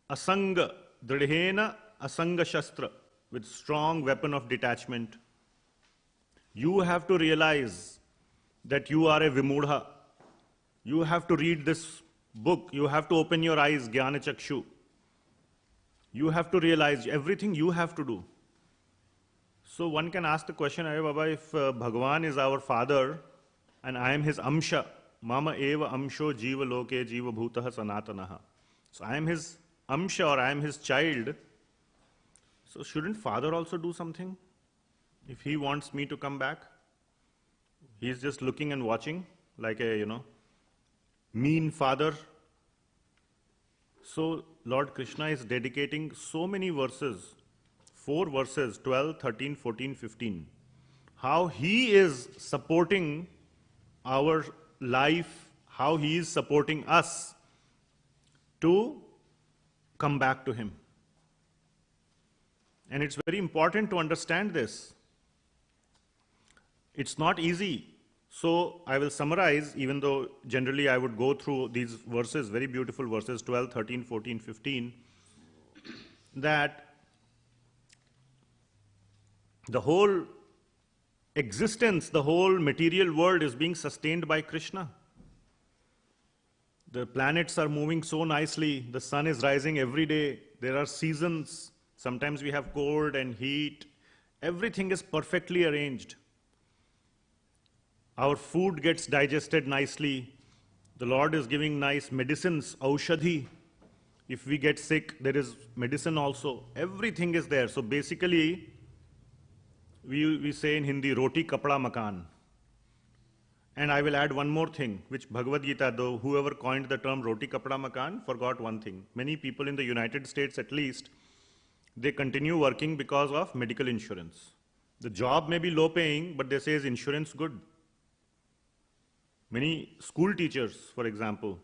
asanga, dridhena asanga shastra, with strong weapon of detachment. You have to realize that you are a vimudha. You have to read this book. You have to open your eyes, jnana chakshu. You have to realize everything you have to do. So one can ask the question, Arey Baba, if Bhagavan is our father and I am his amsha, mama eva amsho jiva loke jiva bhutaha sanatanaha. So I am his amsha or I am his child. So shouldn't father also do something? If he wants me to come back, he is just looking and watching like a, mean father. So Lord Krishna is dedicating so many verses, 4 verses, 12, 13, 14, 15, how he is supporting our life, how he is supporting us to come back to him. And it's very important to understand this. It's not easy. So I will summarize, even though generally I would go through these verses, very beautiful verses, 12, 13, 14, 15, that the whole existence, the whole material world is being sustained by Krishna. The planets are moving so nicely, the sun is rising every day, there are seasons, sometimes we have cold and heat, everything is perfectly arranged. Our food gets digested nicely. The Lord is giving nice medicines, aushadhi. If we get sick, there is medicine also. Everything is there. So basically, we say in Hindi, roti kapda makan. And I will add one more thing, which Bhagavad Gita, though whoever coined the term roti kapda makan, forgot one thing. Many people in the United States at least, they continue working because of medical insurance. The job may be low paying, but they say is insurance good. Many school teachers, for example,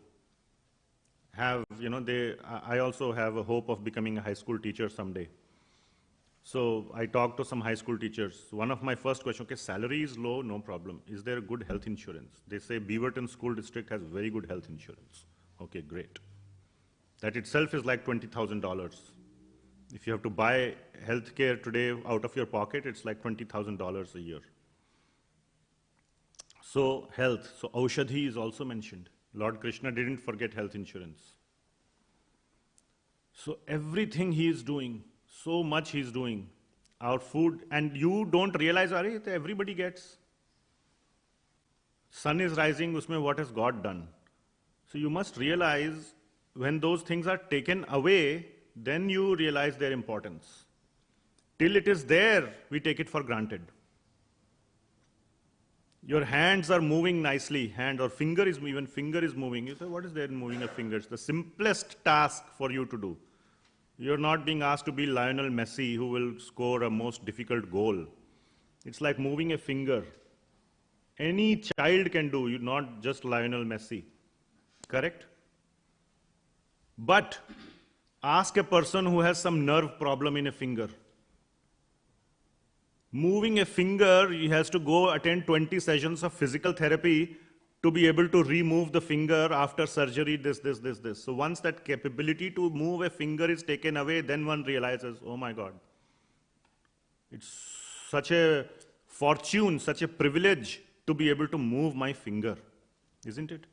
have, I also have a hope of becoming a high school teacher someday. So I talked to some high school teachers. One of my first questions, okay, salary is low, no problem. Is there a good health insurance? They say Beaverton School District has very good health insurance. Okay, great. That itself is like $20,000. If you have to buy health care today out of your pocket, it's like $20,000 a year. So health, so aushadhi is also mentioned. Lord Krishna didn't forget health insurance. So everything he is doing, so much he is doing. Our food, and you don't realize, everybody gets. Sun is rising, usme what has God done? So you must realize when those things are taken away, then you realize their importance. Till it is there, we take it for granted. Your hands are moving nicely, hand or finger is moving. You say, what is there in moving a finger? It's the simplest task for you to do. You're not being asked to be Lionel Messi who will score a most difficult goal. It's like moving a finger. Any child can do, you not just Lionel Messi. Correct? But ask a person who has some nerve problem in a finger. Moving a finger, he has to go attend 20 sessions of physical therapy to be able to remove the finger after surgery, this. So once that capability to move a finger is taken away, then one realizes, oh my God, it's such a fortune, such a privilege to be able to move my finger, isn't it?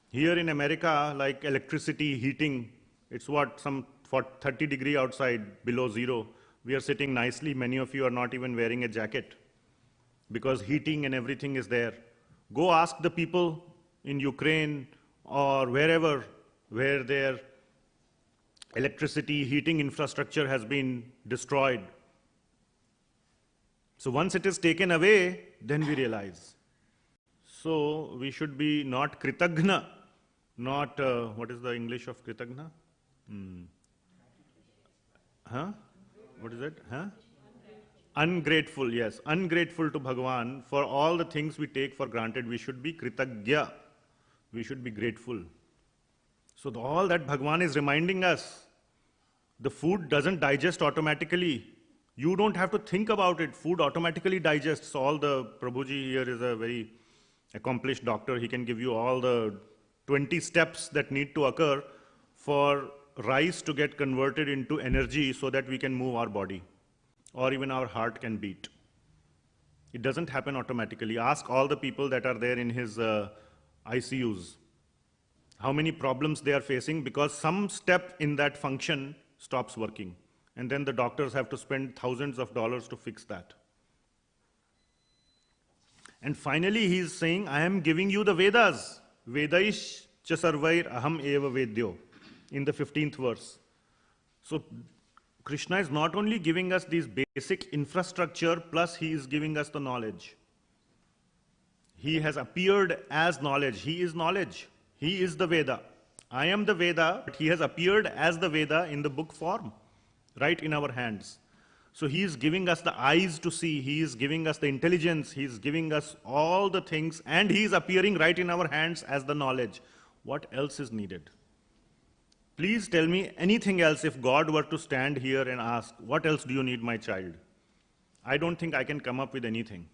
Here in America, like electricity, heating, it's what, some 30 degrees outside, below zero. We are sitting nicely. Many of you are not even wearing a jacket because heating and everything is there. Go ask the people in Ukraine or wherever where their electricity, heating infrastructure has been destroyed. So once it is taken away, then we realize. So we should be not kritagna, not, what is the English of kritagna? What is it? Ungrateful, yes. Ungrateful to Bhagavan for all the things we take for granted. We should be kritagya. We should be grateful. So all that Bhagavan is reminding us, the food doesn't digest automatically. You don't have to think about it. Food automatically digests. All the Prabhuji here is a very accomplished doctor. He can give you all the 20 steps that need to occur for rice to get converted into energy so that we can move our body or even our heart can beat. It doesn't happen automatically. Ask all the people that are there in his ICUs how many problems they are facing because some step in that function stops working. And then the doctors have to spend thousands of dollars to fix that. And finally he is saying, I am giving you the Vedas. Vedaish cha sarvair aham eva vedyo. In the 15th verse. So Krishna is not only giving us these basic infrastructure, plus he is giving us the knowledge. He has appeared as knowledge. He is knowledge. He is the Veda. I am the Veda, but he has appeared as the Veda in the book form, right in our hands. So he is giving us the eyes to see. He is giving us the intelligence. He is giving us all the things, and he is appearing right in our hands as the knowledge. What else is needed? Please tell me anything else if God were to stand here and ask, what else do you need, my child? I don't think I can come up with anything.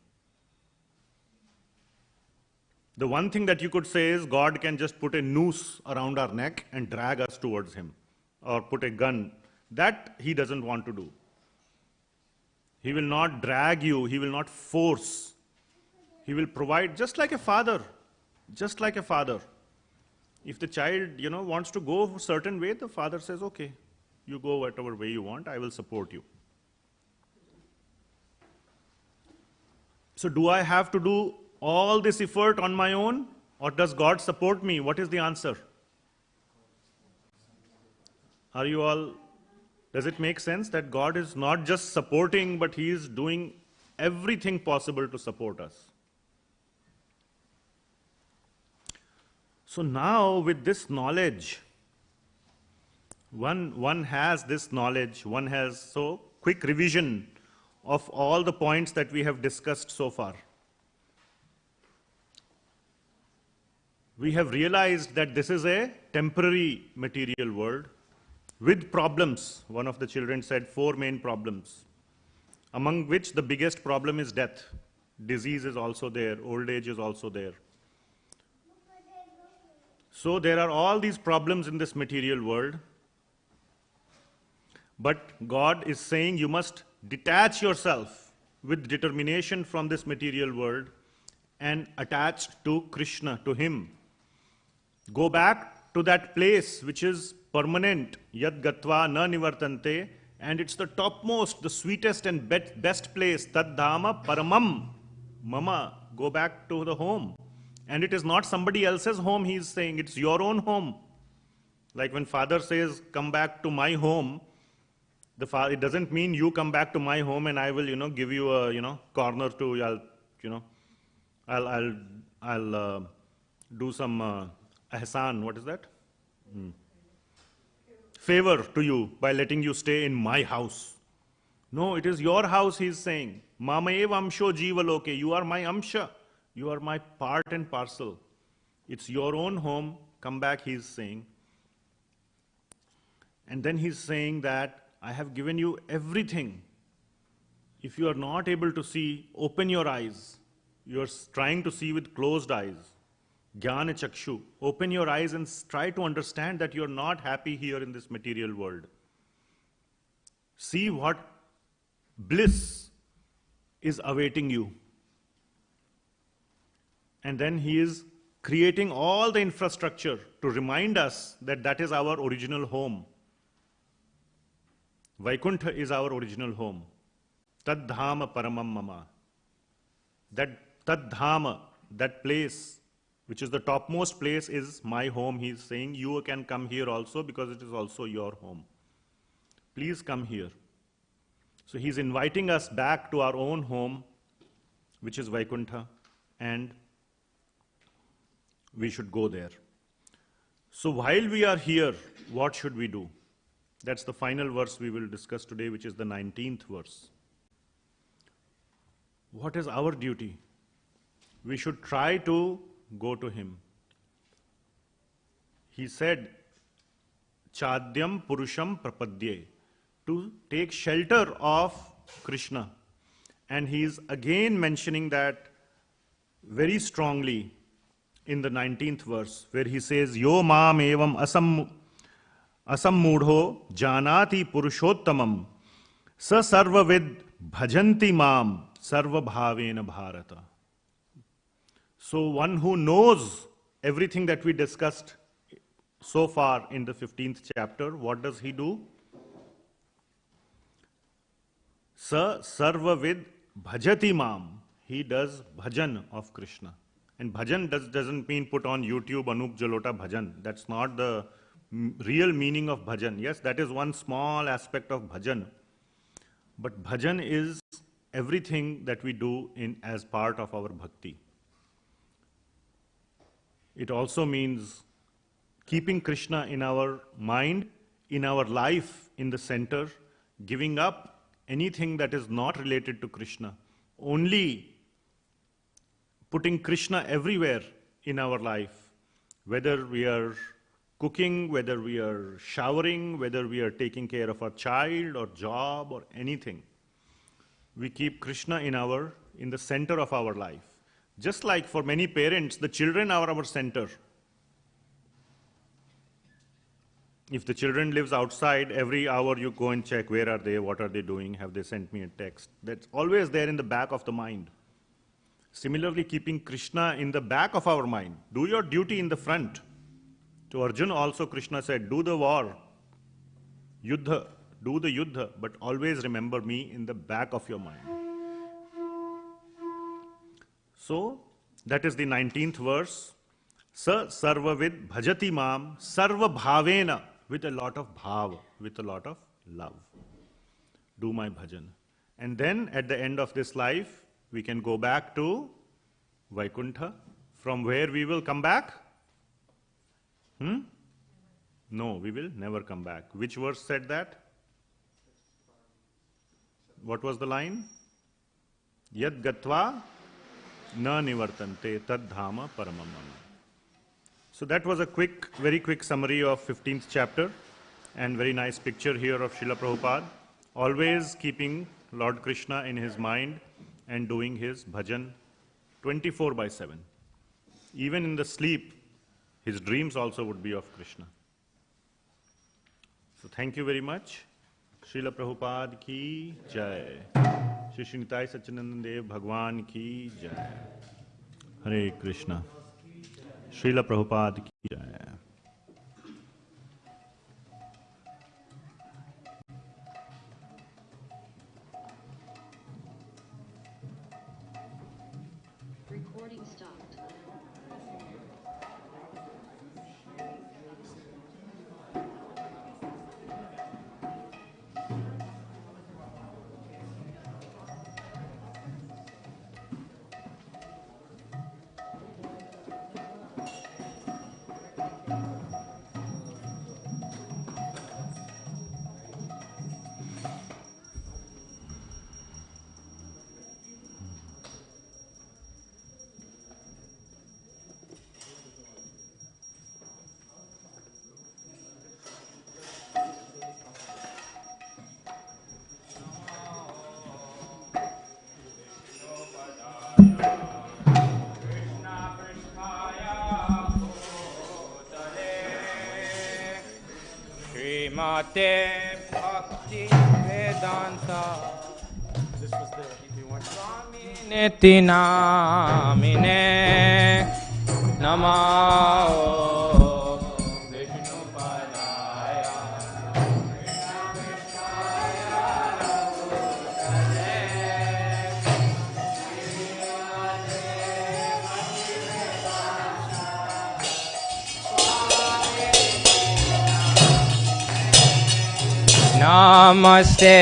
The one thing that you could say is God can just put a noose around our neck and drag us towards him, or put a gun. That he doesn't want to do. He will not drag you. He will not force. He will provide, just like a father. Just like a father. If the child, wants to go a certain way, the father says, okay, you go whatever way you want, I will support you. So do I have to do all this effort on my own, or does God support me? What is the answer? Are you all, does it make sense that God is not just supporting, but he is doing everything possible to support us? So now with this knowledge, one has this knowledge, one has, so quick revision of all the points that we have discussed so far. We have realized that this is a temporary material world with problems. One of the children said 4 main problems, among which the biggest problem is death. Disease is also there, old age is also there. So there are all these problems in this material world. But God is saying you must detach yourself with determination from this material world and attach to Krishna, to him. Go back to that place which is permanent, yad gatva na nivartante, and it's the topmost, the sweetest and best place, tad dhama paramam mama. Go back to the home. And it is not somebody else's home, he is saying, it's your own home. Like when father says, come back to my home, it doesn't mean you come back to my home and I will, give you a, corner to, I'll do some ahsan, what is that? Favor to you by letting you stay in my house. No, it is your house, he is saying. Mamaev amsho jivaloke, you are my amsha. You are my part and parcel. It's your own home. Come back, he's saying. And then he's saying that I have given you everything. If you are not able to see, open your eyes. You are trying to see with closed eyes. Jnana chakshu. Open your eyes and try to understand that you are not happy here in this material world. See what bliss is awaiting you. And then he is creating all the infrastructure to remind us that that is our original home. Vaikuntha is our original home. Tad dhama paramam mama. That tad dhama, that place, which is the topmost place, is my home. He is saying you can come here also because it is also your home. Please come here. So he is inviting us back to our own home, which is Vaikuntha, and we should go there. So while we are here, what should we do? That's the final verse we will discuss today, which is the 19th verse. What is our duty? We should try to go to him. He said, Chadyam Purusham Prapadye, to take shelter of Krishna. And he is again mentioning that very strongly in the 19th verse, where he says, Yo maam evam asammudho janati purushottamam sa sarvavid bhajanti maam sarva bhavena bharata. So one who knows everything that we discussed so far in the 15th chapter, what does he do? Sa sarvavid bhajati maam. He does bhajan of Krishna. And bhajan doesn't mean put on YouTube Anup Jalota bhajan. That's not the real meaning of bhajan. Yes, that is one small aspect of bhajan. But bhajan is everything that we do as part of our bhakti. It also means keeping Krishna in our mind, in our life, in the center, giving up anything that is not related to Krishna, only putting Krishna everywhere in our life, whether we are cooking, whether we are showering, whether we are taking care of our child or job or anything. We keep Krishna in the center of our life. Just like for many parents, the children are our center. If the children lives outside, every hour you go and check, where are they, what are they doing, have they sent me a text? That's always there in the back of the mind. Similarly, keeping Krishna in the back of our mind. Do your duty in the front. To Arjuna also Krishna said, do the war, yuddha, do the yuddha, but always remember me in the back of your mind. So, that is the 19th verse. Sa sarvavid bhajati maam sarva bhavena, with a lot of bhav, with a lot of love. Do my bhajan. And then at the end of this life, we can go back to Vaikuntha, from where we will come back? No, we will never come back. Which verse said that? What was the line? Yad gatva na nivartante tad dhama paramam. So that was a very quick summary of 15th chapter, and very nice picture here of Srila Prabhupada, always keeping Lord Krishna in his mind and doing his bhajan 24/7. Even in the sleep, his dreams also would be of Krishna. So thank you very much. Srila Prabhupada ki jai. Shri Srinitai Satchidananda Dev Bhagwan ki jai. Hare Krishna. Srila Prabhupada ki jai. Recording stopped. Mate Bhakti Vedanta This was the, if you want. Niti Namine Namao Vishnu Padaya Namaste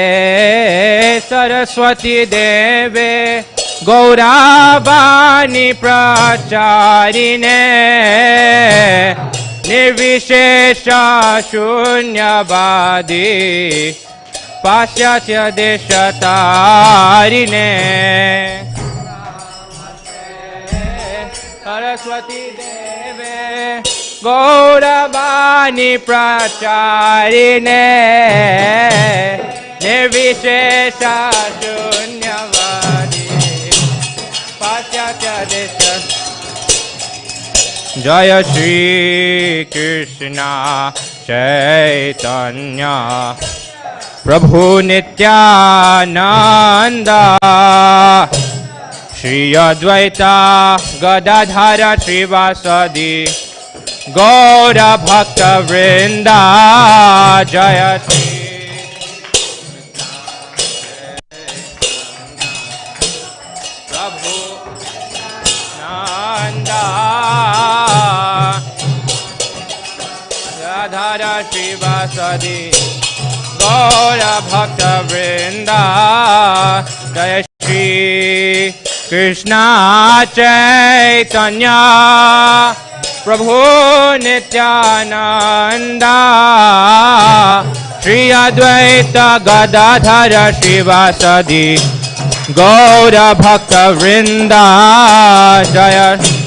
Saraswati Deve Gauravani Pracharine Nirvishesha Shunyavadi Pasyatya Deshatarine Saraswati Deve Gauravani Pracharine निर्विशेष शून्यवादी पाश्चात्य देश जय श्री कृष्ण चैतन्य प्रभु नित्यानंद श्री अद्वैता गदाधर श्रीवासदि गौर भक्त वृंदा जय श्री प्रभु नंदा गदाधर श्रीवासदि गौर भक्त वृंदा जय श्री कृष्ण चैतन्य प्रभु नित्यानंद श्री अद्वैत गदाधर श्रीवासदि गौर भक्त वृंदा जय श्री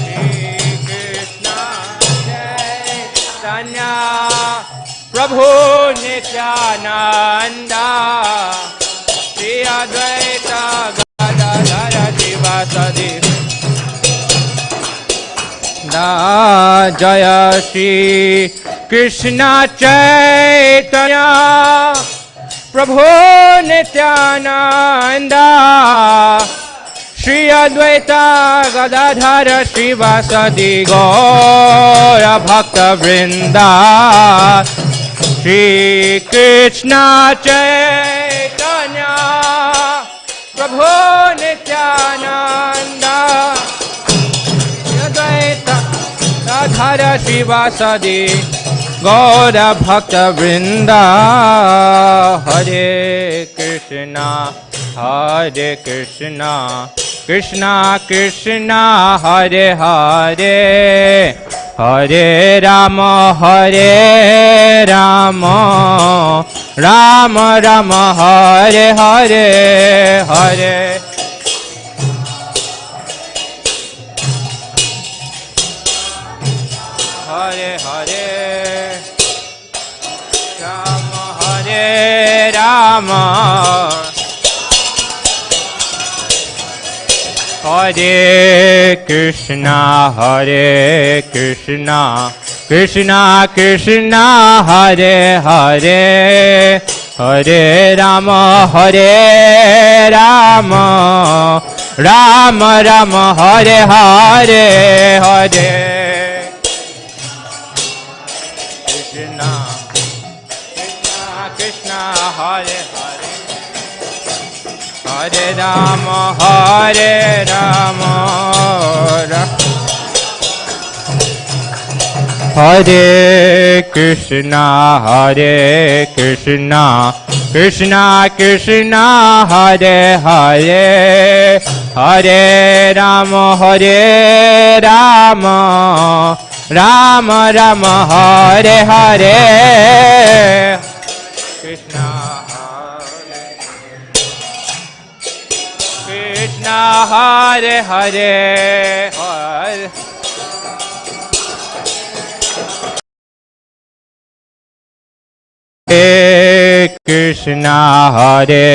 कृष्ण चैतन्य प्रभु नित्यानंद श्री अद्वैत गदाधर श्रीवासदि जय श्री कृष्ण चैतन्य प्रभु नित्यानंद श्री अद्वैत गदाधर श्रीवासदि गौर भक्त वृंदा श्री कृष्ण चैतन्य प्रभु नित्यानंद अद्वैत गदाधर श्रीवासदि गौर भक्त वृंदा हरे कृष्णा कृष्णा कृष्णा हरे हरे हरे राम राम राम हरे हरे हरे हरे हरे राम हरे कृष्णा कृष्णा कृष्णा हरे हरे हरे राम राम राम हरे हरे हरे कृष्णा कृष्णा हरे हरे हरे राम हरे कृष्णा कृष्णा कृष्णा हरे हरे हरे राम राम राम हरे हरे कृष्णा कृष्णा हरे हरे हरे कृष्णा हरे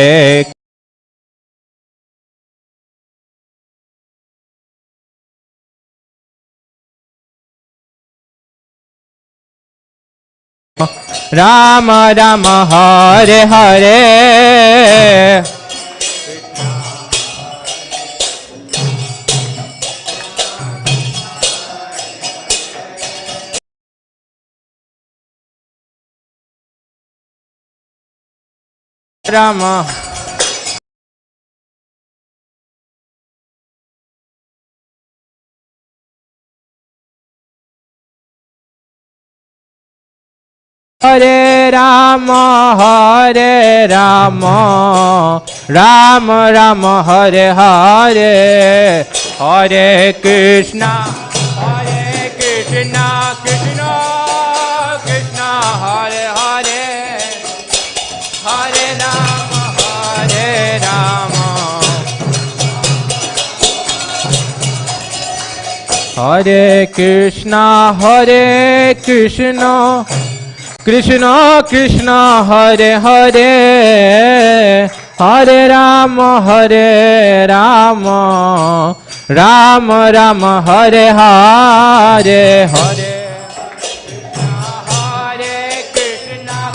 राम राम हरे हरे राम हरे राम राम राम हरे हरे हरे कृष्णा कृष्णा कृष्णा हरे हरे हरे राम हरे Krishna Krishna Krishna Hare Hare Hare Rama Rama Rama Hare Hare Hare Hare Krishna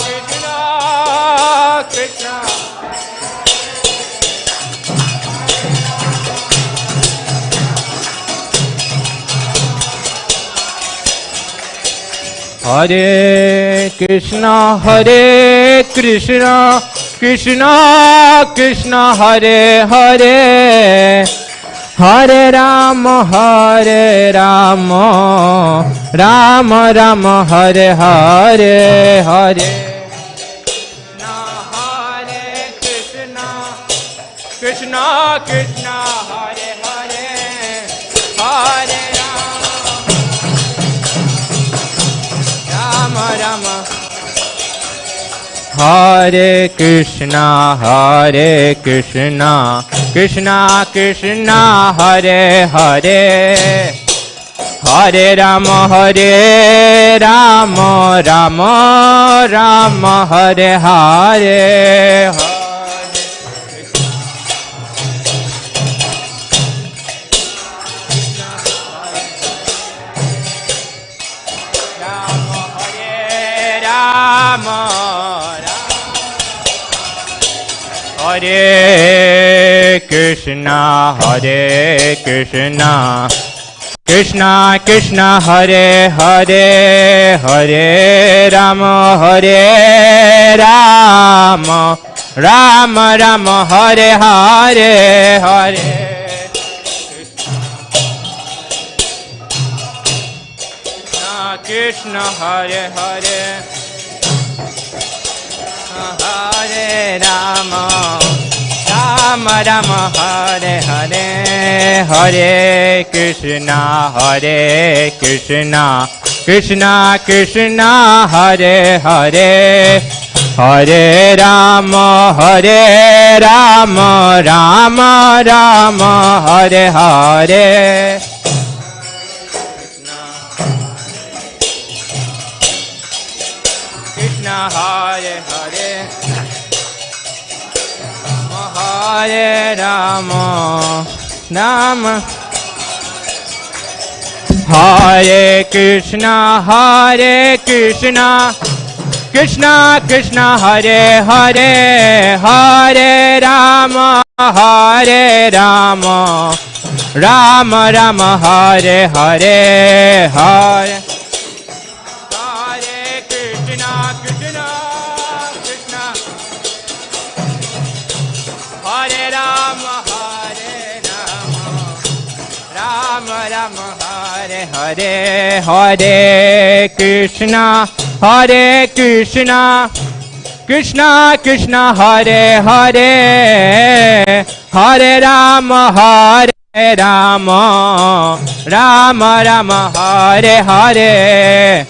Krishna Krishna Hare Krishna Krishna Krishna Hare Hare Hare Rama Rama Rama Hare Hare Hare Hare Krishna Krishna Krishna Hare Hare Hare Rama Rama Hare Krishna Krishna Krishna Hare Hare Hare Rama Rama Rama Hare Hare Hare Krishna Krishna Krishna Hare Hare Hare Rama Rama Rama Hare Hare Hare Krishna Hare Hare Hare Rama Rama Hare Hare Hare Krishna Krishna Krishna Hare Hare Hare Rama Rama Rama Hare Hare Krishna Hare Hare Hare Rama Rama Hare Krishna Krishna Krishna Hare Hare Hare Rama Rama Rama Hare Hare Hare Krishna Hare Rama Rama Rama Hare Hare Hare Krishna Krishna Hare Hare Hare Rama Rama Rama Hare Hare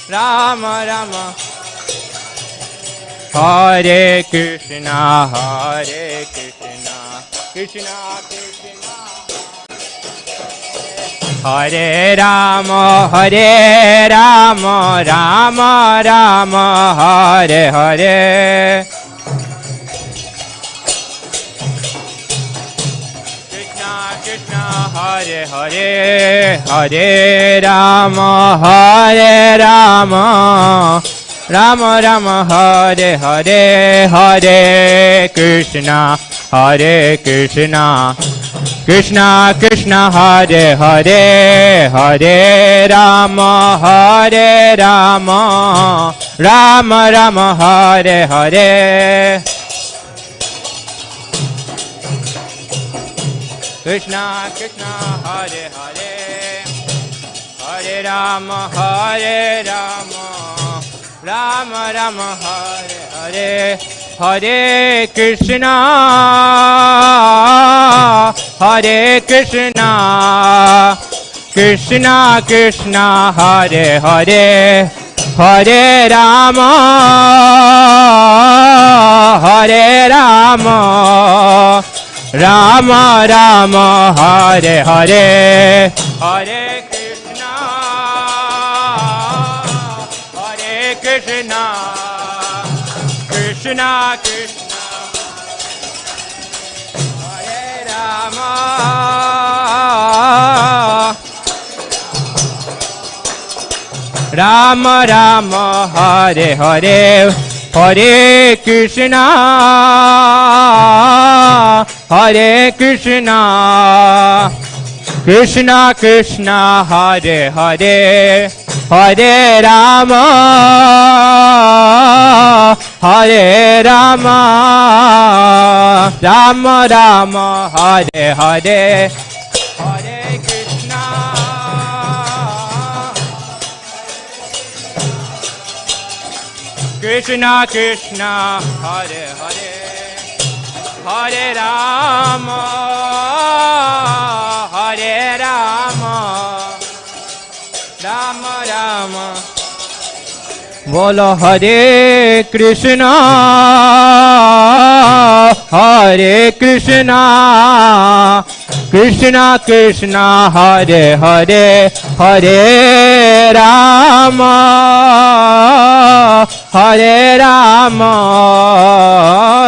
Rama Rama Hare Krishna Krishna Hare Rama Rama Rama Hare Hare Krishna Hare Hare Hare Rama Rama Rama Hare Hare Hare Krishna Krishna Hare Hare Hare Rama Rama Rama Hare Hare Krishna Hare Hare Hare Rama Rama Rama Hare Hare Hare Krishna Krishna Hare Hare Hare Rama, Hare Rama, Rama Rama, Hare Hare, Hare Krishna, Hare Krishna, Krishna Krishna, Hare Rama. Rama Rama Hare Hare, Hare Krishna, Hare Krishna, Krishna Krishna, Hare Hare, Hare Rama, Hare Rama, Rama Rama, Hare Hare, Hare Krishna. Krishna Krishna, Hare Hare, Hare Rama, Hare Rama, Rama Rama. Bolo Hare Krishna, Hare Krishna, Krishna Krishna, Hare Hare, Hare Rama, Hare Rama,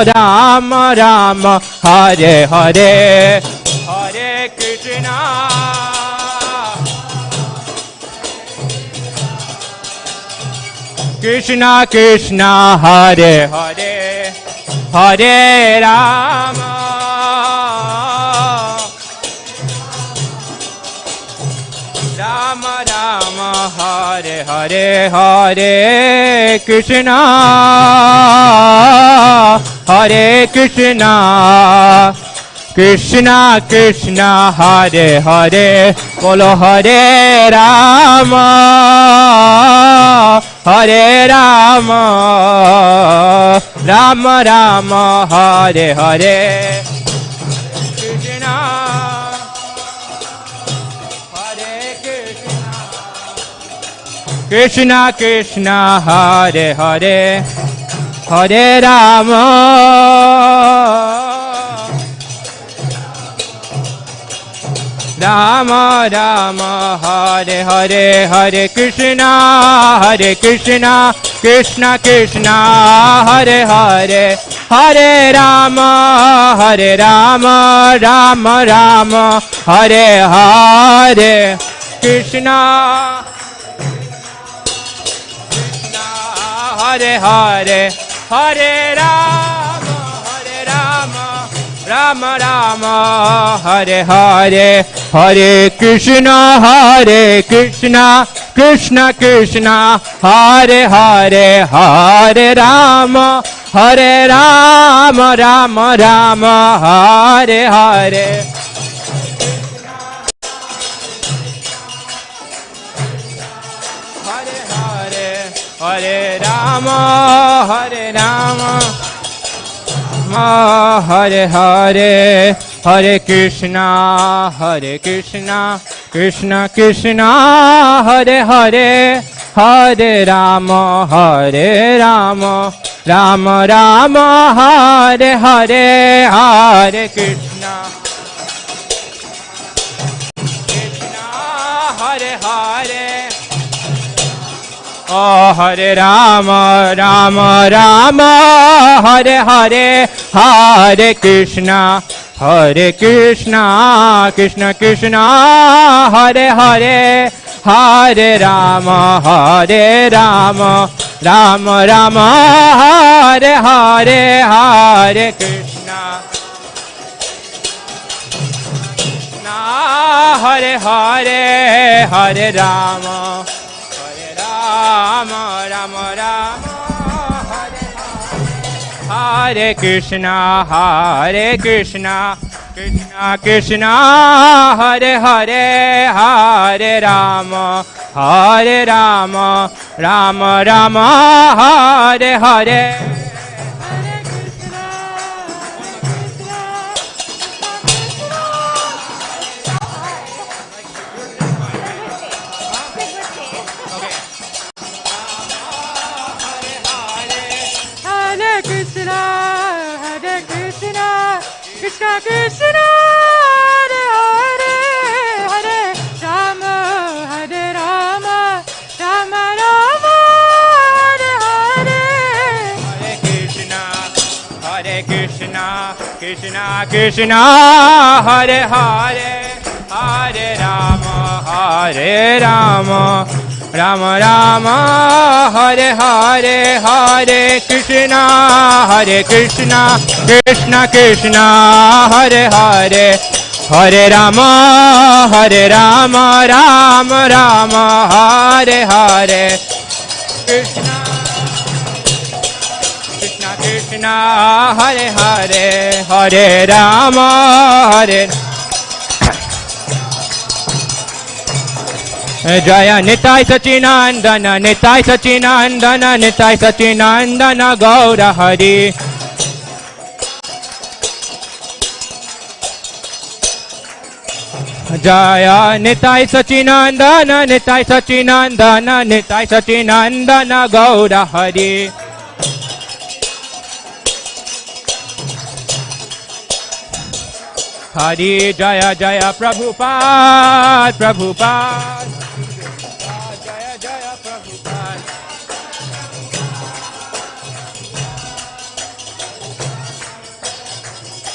Rama Rama, Hare Hare, Hare Krishna. Krishna Krishna, Hare Hare, Hare Rama, Rama Rama, Hare Hare, Hare Krishna, Hare Krishna, Krishna Krishna, Hare Hare, Bolo Hare Rama, Hare Rama, Rama Rama, Hare Hare, Krishna, Hare Krishna, Krishna Krishna, Hare Hare, Hare Rama, Rama Rama, Hare Hare, Hare Krishna, Hare Krishna, Krishna Krishna, Hare Hare, Hare Rama, Hare Rama, Rama Rama, Hare Hare, Krishna, Krishna, Hare Hare, Hare Rama, Hare Rama, Rama Rama, Hare Hare, Hare Krishna, Hare Krishna, Krishna Krishna, Hare Hare, Hare Rama, Hare Rama, Rama Rama, Hare Hare. Hare Hare, Hare Rama, Hare Rama, Hare Hare, Hare Krishna, Hare Krishna, Krishna Krishna, Hare Hare, Hare Rama, Hare Rama, Rama Rama, Hare Hare, Hare Krishna, Krishna, Hare Hare. Oh, Hare Rama, Rama Rama, Hare Hare, Hare Krishna, Hare Krishna, Krishna Krishna, Hare Hare, Hare Rama, Hare Rama, Rama Rama, Hare Hare, Hare Krishna, Krishna, Hare Hare, Hare Rama, Rama Rama Rama, Hare Hare, Hare Krishna, Hare Krishna, Krishna Krishna, Hare Hare, Hare Rama, Hare Rama, Rama Rama, Hare Hare. Krishna Krishna Hare Hare Hare Rama Hare Rama Rama Rama Hare Hare Hare Krishna Krishna Krishna Hare Hare Hare Rama Rama Rama Hare Hare Hare Krishna Krishna Krishna Hare Hare Hare Rama Rama Rama Hare Hare Krishna Krishna Hare Hare Hare Rama Hare Jaya Nitai Sachinandana Nitai Sachinandana Nitai Sachinandana Gaura Hari Jaya Nitai Sachinandana Nitai Sachinandana Nitai Sachinandana Gaura Hari Hari Jaya Jaya Prabhupada Prabhupada Jaya Jaya Prabhupada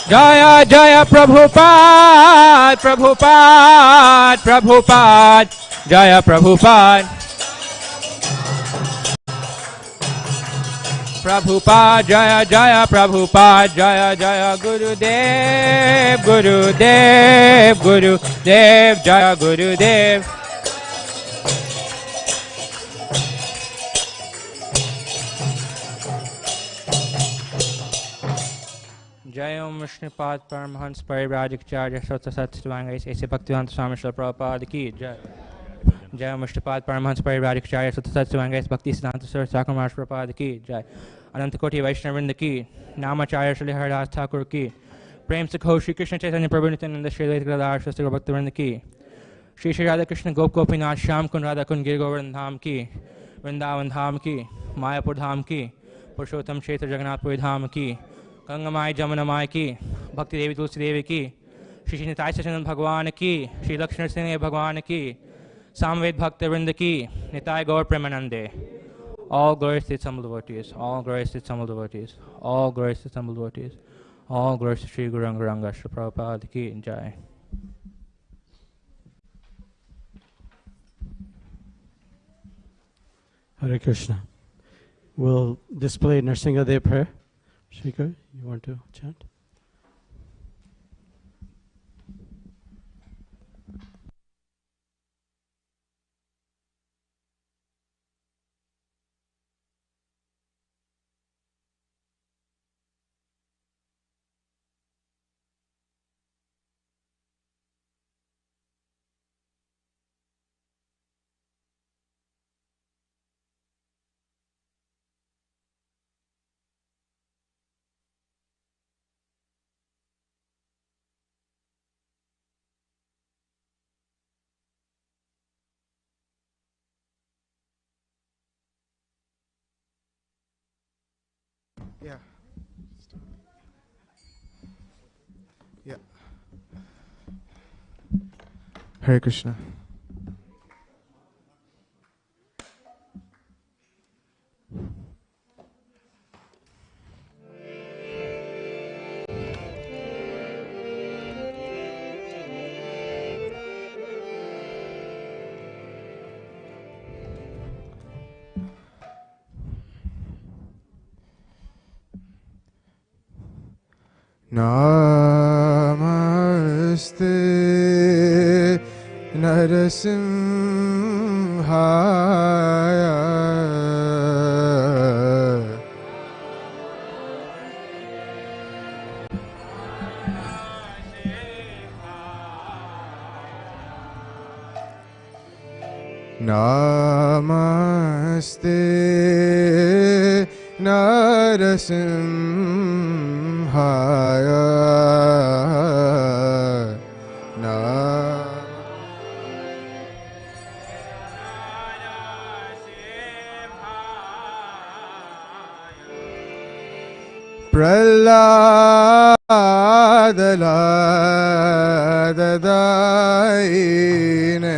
Jaya Jaya Prabhupada Prabhupada Prabhupada Jaya Prabhupada Prabhupada Jaya Jaya Prabhupada Jaya Jaya Gurudev Gurudev Gurudev Jaya Gurudev Jai Om Vishnupad Paramahans Parivrajikacharya Sota Satsvangais Aise Bhaktivedanta Swami Srila Prabhupada Ki Jai Jai Om Vishnupad Paramahans Parivrajikacharya Sota Satsvangais Bhaktisiddhanta Saraswati Thakur Maharaj Prabhupada Ki Jai Ananta Koti Vaishnavrinda Ki Namacharya Shri Haridas Thakur Ki Prem Sakho Shri Krishna Chaitanya Prabhu Nityananda Shri Advaita Gadadhar Shri Bhaktivinoda Ki Shri Shri Radha Krishna Gop Gopinath Shyam Kund Radha Kund Gir Govardhan Dham Ki Vrindavan Dham Ki Mayapur Dham Ki Purushottam Kshetra Jagannath Puri Dham Ki Gangamai Jamunamai Ki Bhakti Devi Tulsi Devi Ki Shri Shri Nitai Sachinand Bhagwan Ki Shri Lakshmi Singh Bhagwan Ki Samved Bhakta Vrinda Ki Nitai Gaur Premanande All glories to its humble devotees, all glories to its humble devotees, all glories to its humble devotees, all glories to Sri Guru Ranga Shri Prabhupada Ki Jai. Hare Krishna. We'll display Narsingadev prayer. Shrikar, you want to chant? Yeah. Yeah. Hare Krishna. Namaste Narasimhaya Namaste Narasimhaya Prahlad प्रह्लादलाददायिने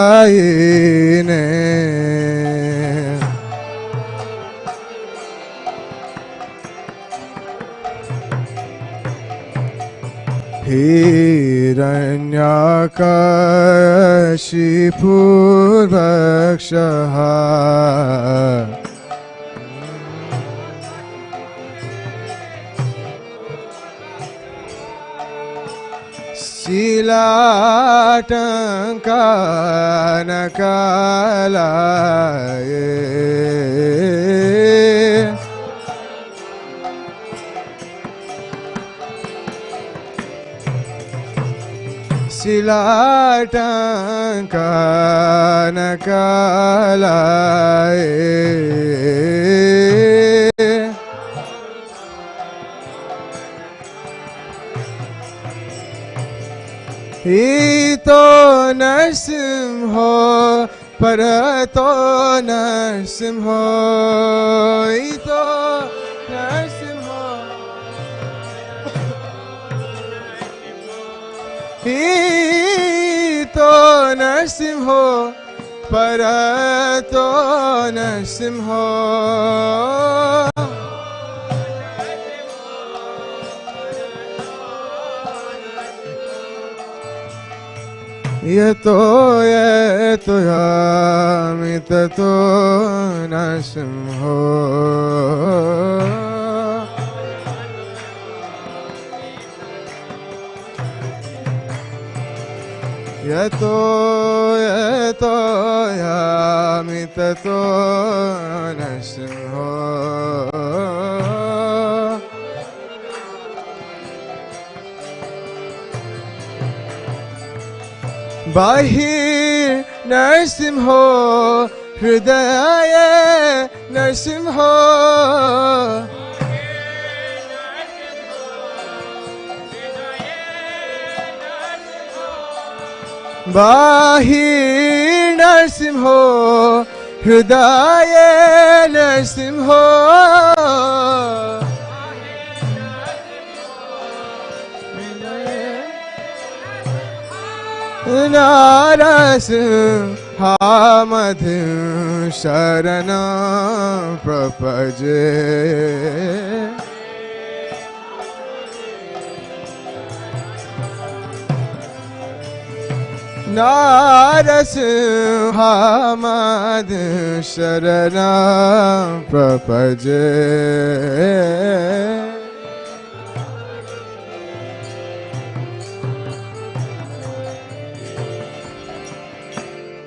प्रह्लादलाददायिने हिरण्याकशिपुर्वक्षः शीलाटङ्कानकालये शीलाटङ्कानकालये ईतो नरसिंहो परतो नरसिंहो ईतो नरसिंहो ईतो नरसिंहो परतो नरसिंहो यतो यतो यामि ततो नरसिंहो यतो यतो यामि ततो नरसिंहो बाहिर नरसिंहो हृदय नरसिंहो बाहिर नरसिंहो हृदय नरसिंहो नारसिंहामधि शरणं प्रपजे नारसिंहामधि शरणं प्रपजे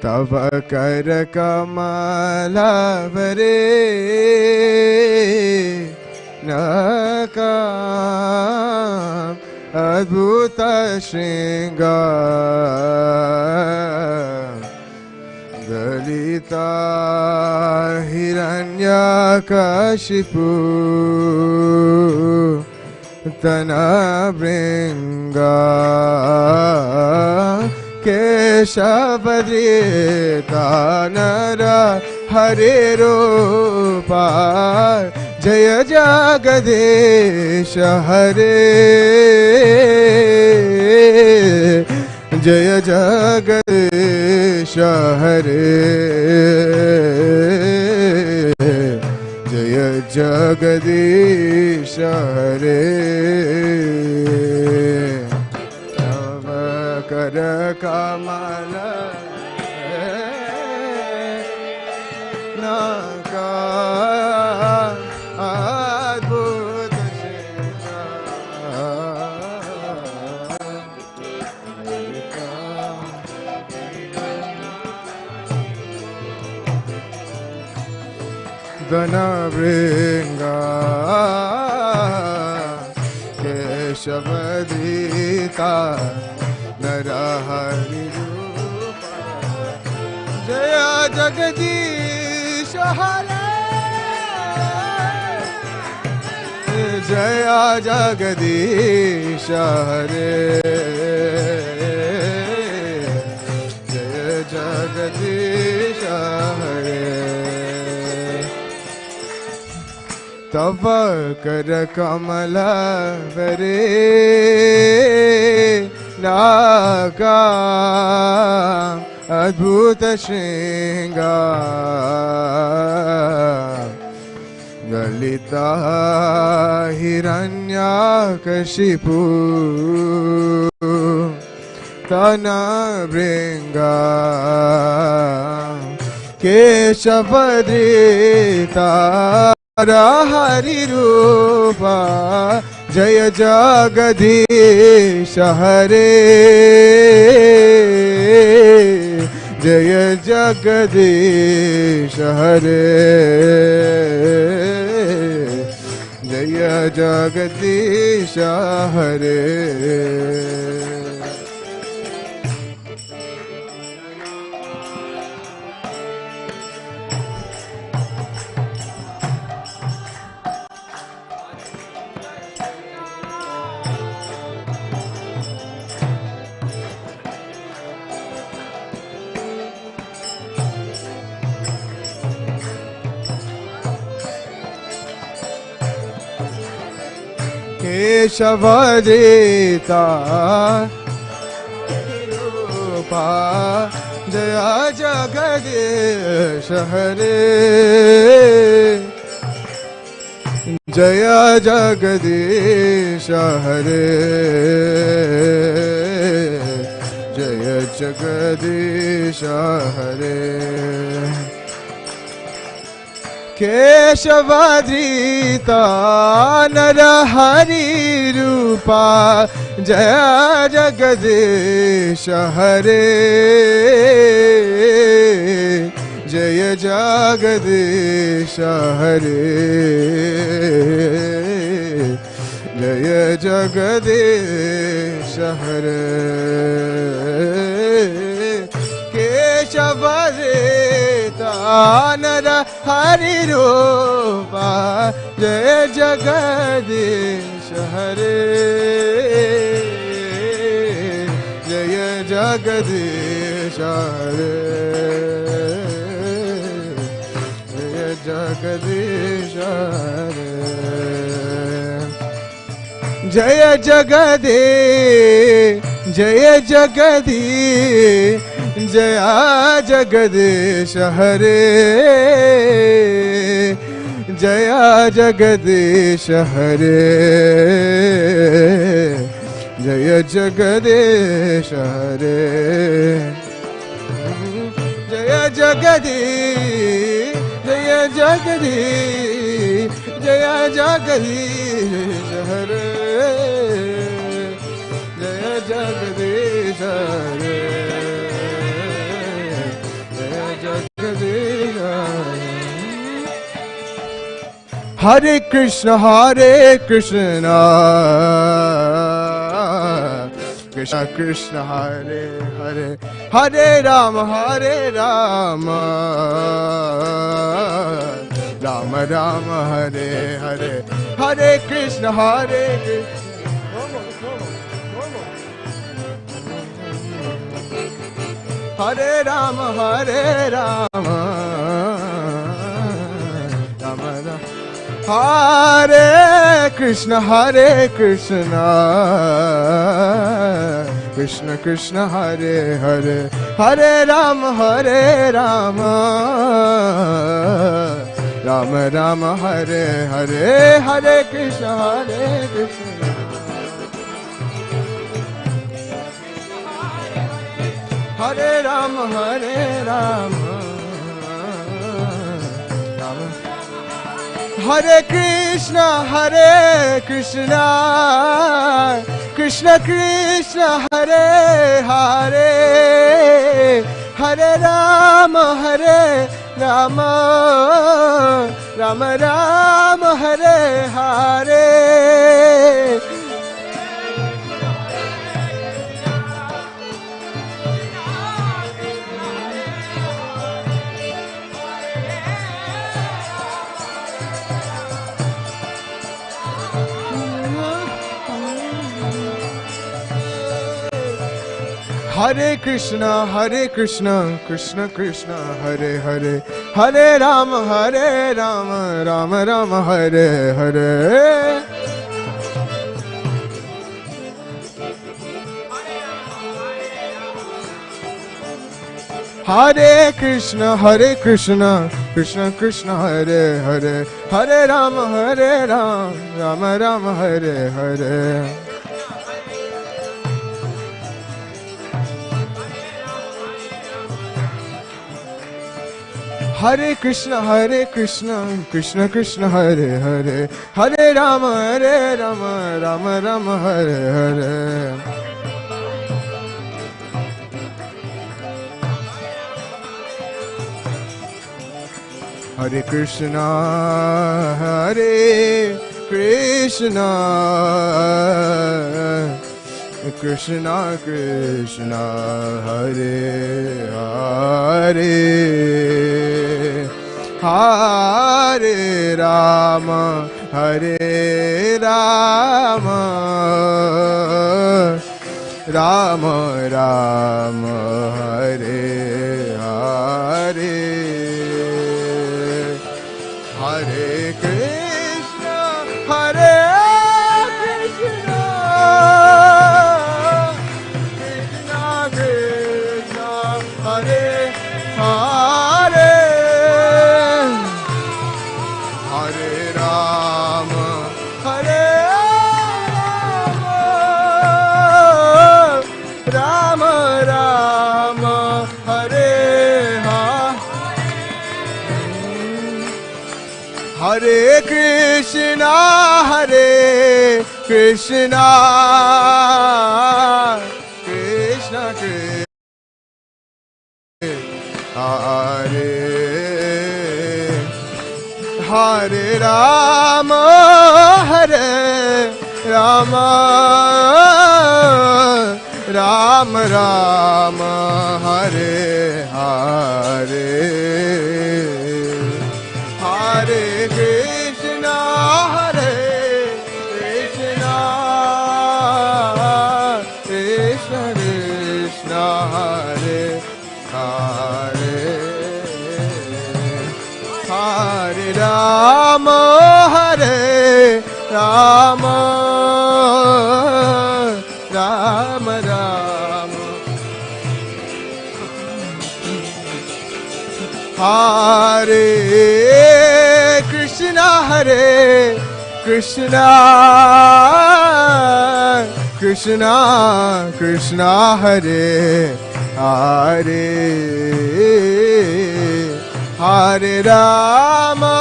तव कर कमलवरे नकाम अद्भुत श्रृंगार दलिता हिरण्यकशिपु तनभृङ्गा केशवद्रिता नर हरे रूपा जय जगदीश हरे जय जगदीश हरे जय जगदीश हरे कर कमल नका अद्भुत धनभृङ्गा केशवदीता नरहरि रूपा जय जगदीश हरे जय जगदीश हरे जय जगदीश हरे तव कर कमल वरे नागा अद्भुत श्रृंगार ललिता हिरण्यकशिपु तना भृंगा केशवदृता हरि रूपा जय जगदीश हरे जय जगदीश हरे जय जगदीश हरे केशवदृता रूपा जय जगदीश हरे जय जगदीश हरे जय जगदीश हरे केशवदृता नर हरि रूपा जय जगदीश हरे जय जगदीश हरे जय जगदीश हरे केशवदृता नर हरि रूपा जय जगदीश हरे जय जगदीश हरे जय जगदीश हरे जय जगदीश जय जगदीश जय जगदीश हरे जय जगदीश हरे जय जगदीश हरे जय जगदीश जय जगदीश जय जगदीश हरे जय जगदीश हरे हरे कृष्ण कृष्ण कृष्ण हरे हरे हरे राम राम राम हरे हरे हरे कृष्ण हरे राम राम राम हरे कृष्ण कृष्ण कृष्ण हरे हरे हरे राम राम राम हरे हरे हरे कृष्ण हरे राम राम हरे Krishna Krishna Krishna Hare Hare Hare Ram Ram Ram Hare Hare Hare Krishna, Krishna Krishna, Hare Hare, Hare Rama, Rama Rama, Hare Hare. Hare Krishna, Krishna Krishna, Hare Hare, Hare Rama, Rama Rama, Hare Hare. Hare Krishna, Krishna Krishna, Hare Hare, Hare Rama, Rama Rama, Hare Hare. Hare Krishna, Krishna Krishna, Hare Hare, Hare Rama, Rama Rama, Hare Hare. Hare Krishna, Krishna Krishna, Hare Hare, Hare Rama, Rama Rama, Hare Hare. Hare Krishna, Krishna Krishna, Hare Hare Rama, Rama Rama, Hare Hare. Hare Krishna, Krishna Krishna, Hare Hare, Hare Rama, Rama Rama, Hare Krishna, Krishna Krishna, Hare Hare, Hare Rama,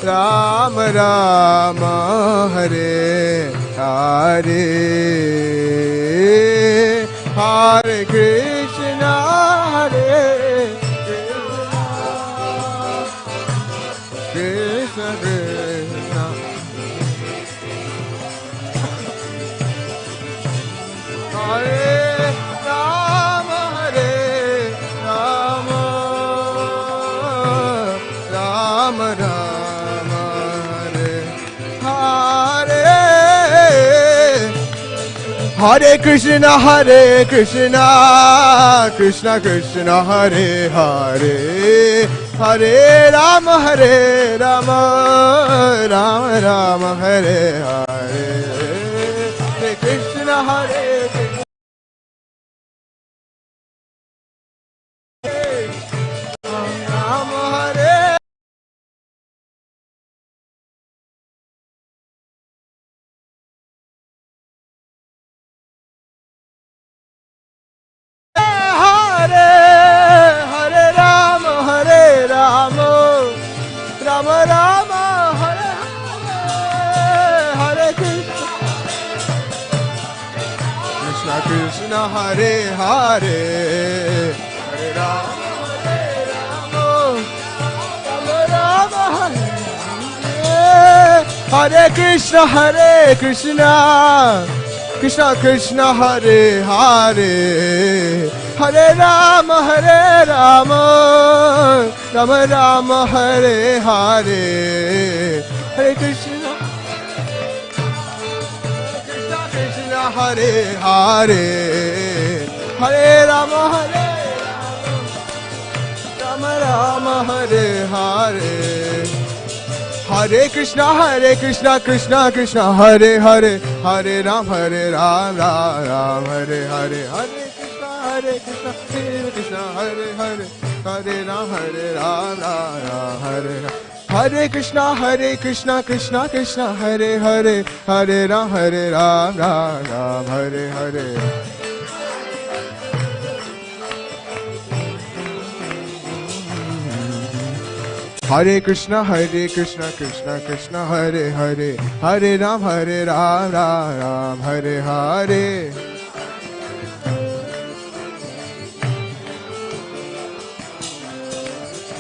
Rama Rama, Hare Hare, Hare Krishna, Krishna Krishna, Hare Rama, Rama Rama, Hare Hare. Hare Krishna, Krishna Krishna, Hare Hare, Hare Rama, Rama Rama, Hare Hare, Hare Krishna, Rama, Hare Hare, Hare Rama, Rama Rama, Hare Hare, Hare Krishna, Krishna Krishna, Hare Hare, Hare Rama, Rama Rama, Hare Hare, Hare Krishna, Krishna Krishna, Hare Hare, Hare Rama, Rama Rama, Hare Hare, Hare Krishna, Hare Hare Hare Rama Rama Rama Hare Hare Hare Krishna Krishna Krishna Hare Hare Hare Ram Ram Ram Hare Hare Hare Krishna Krishna Hare Hare Hare Ram Ram Ram Hare Hare Krishna Krishna Krishna Hare Hare Hare Ram Ram Hare Hare Hare Krishna Krishna Krishna Hare Hare Hare Ram Ram Hare Hare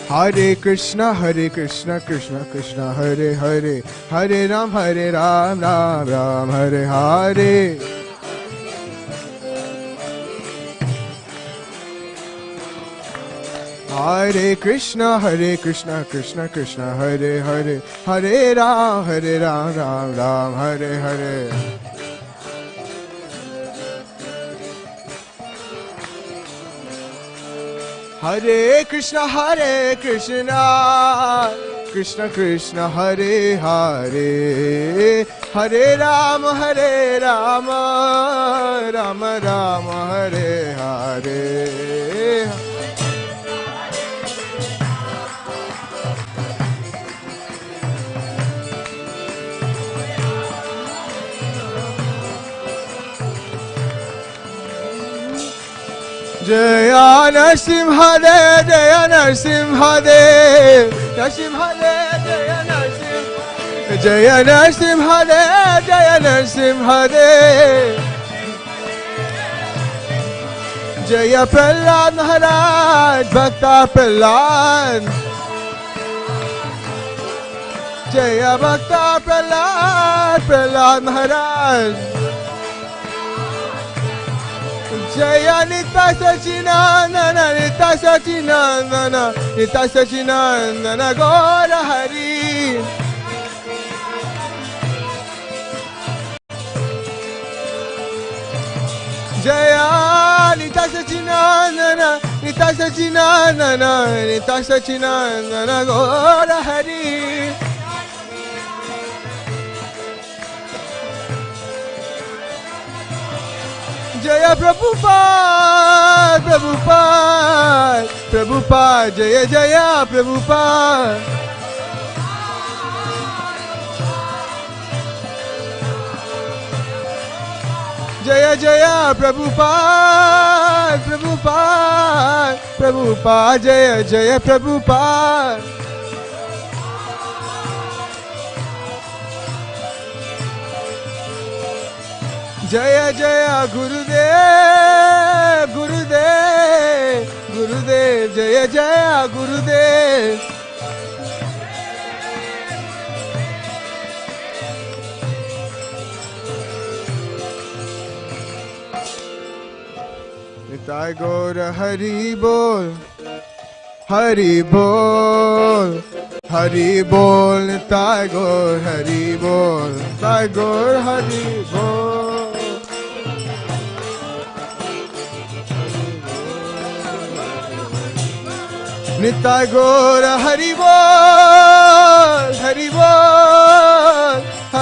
Hare Krishna Krishna Krishna Hare Hare Hare Ram Ram Hare Hare Hare Krishna Krishna Krishna Hare Hare Hare Ram Ram Hare Hare Hare Krishna Krishna Krishna Hare Hare Hare Ram Ram Ram Hare Hare Jaya Narasimha Dev Jaya Narasimha Dev Narasimha Dev Jaya Narasimha Jaya Narasimha Dev Jaya Narasimha Dev Jaya Prahlad Maharaj Bhakta Prahlad Jaya Bhakta Prahlad Maharaj Jaya Nitya Sachinandana Nitya Sachinandana Gaura Hari Jaya Nitya Sachinandana Gaura Hari Jaya Prabhupada Jaya Prabhupada Jaya Prabhupada Jaya Prabhupada Jaya Gurudev Jaya Gurudev Nitai Gaur Hari Bol Hari Bol Nitai Gaur Hari Bol Nitai Gaur Hari Bol Nitai Gaur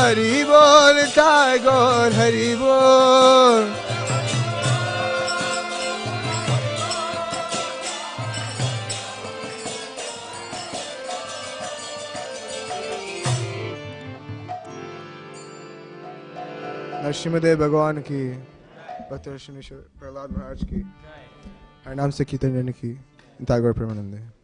Hari Bol Nitai Gaur Hari Bol Narasimhadeva भगवान की प्रहलाद महाराज की हर नाम से कीर्तन की तागौर प्रेमानंद।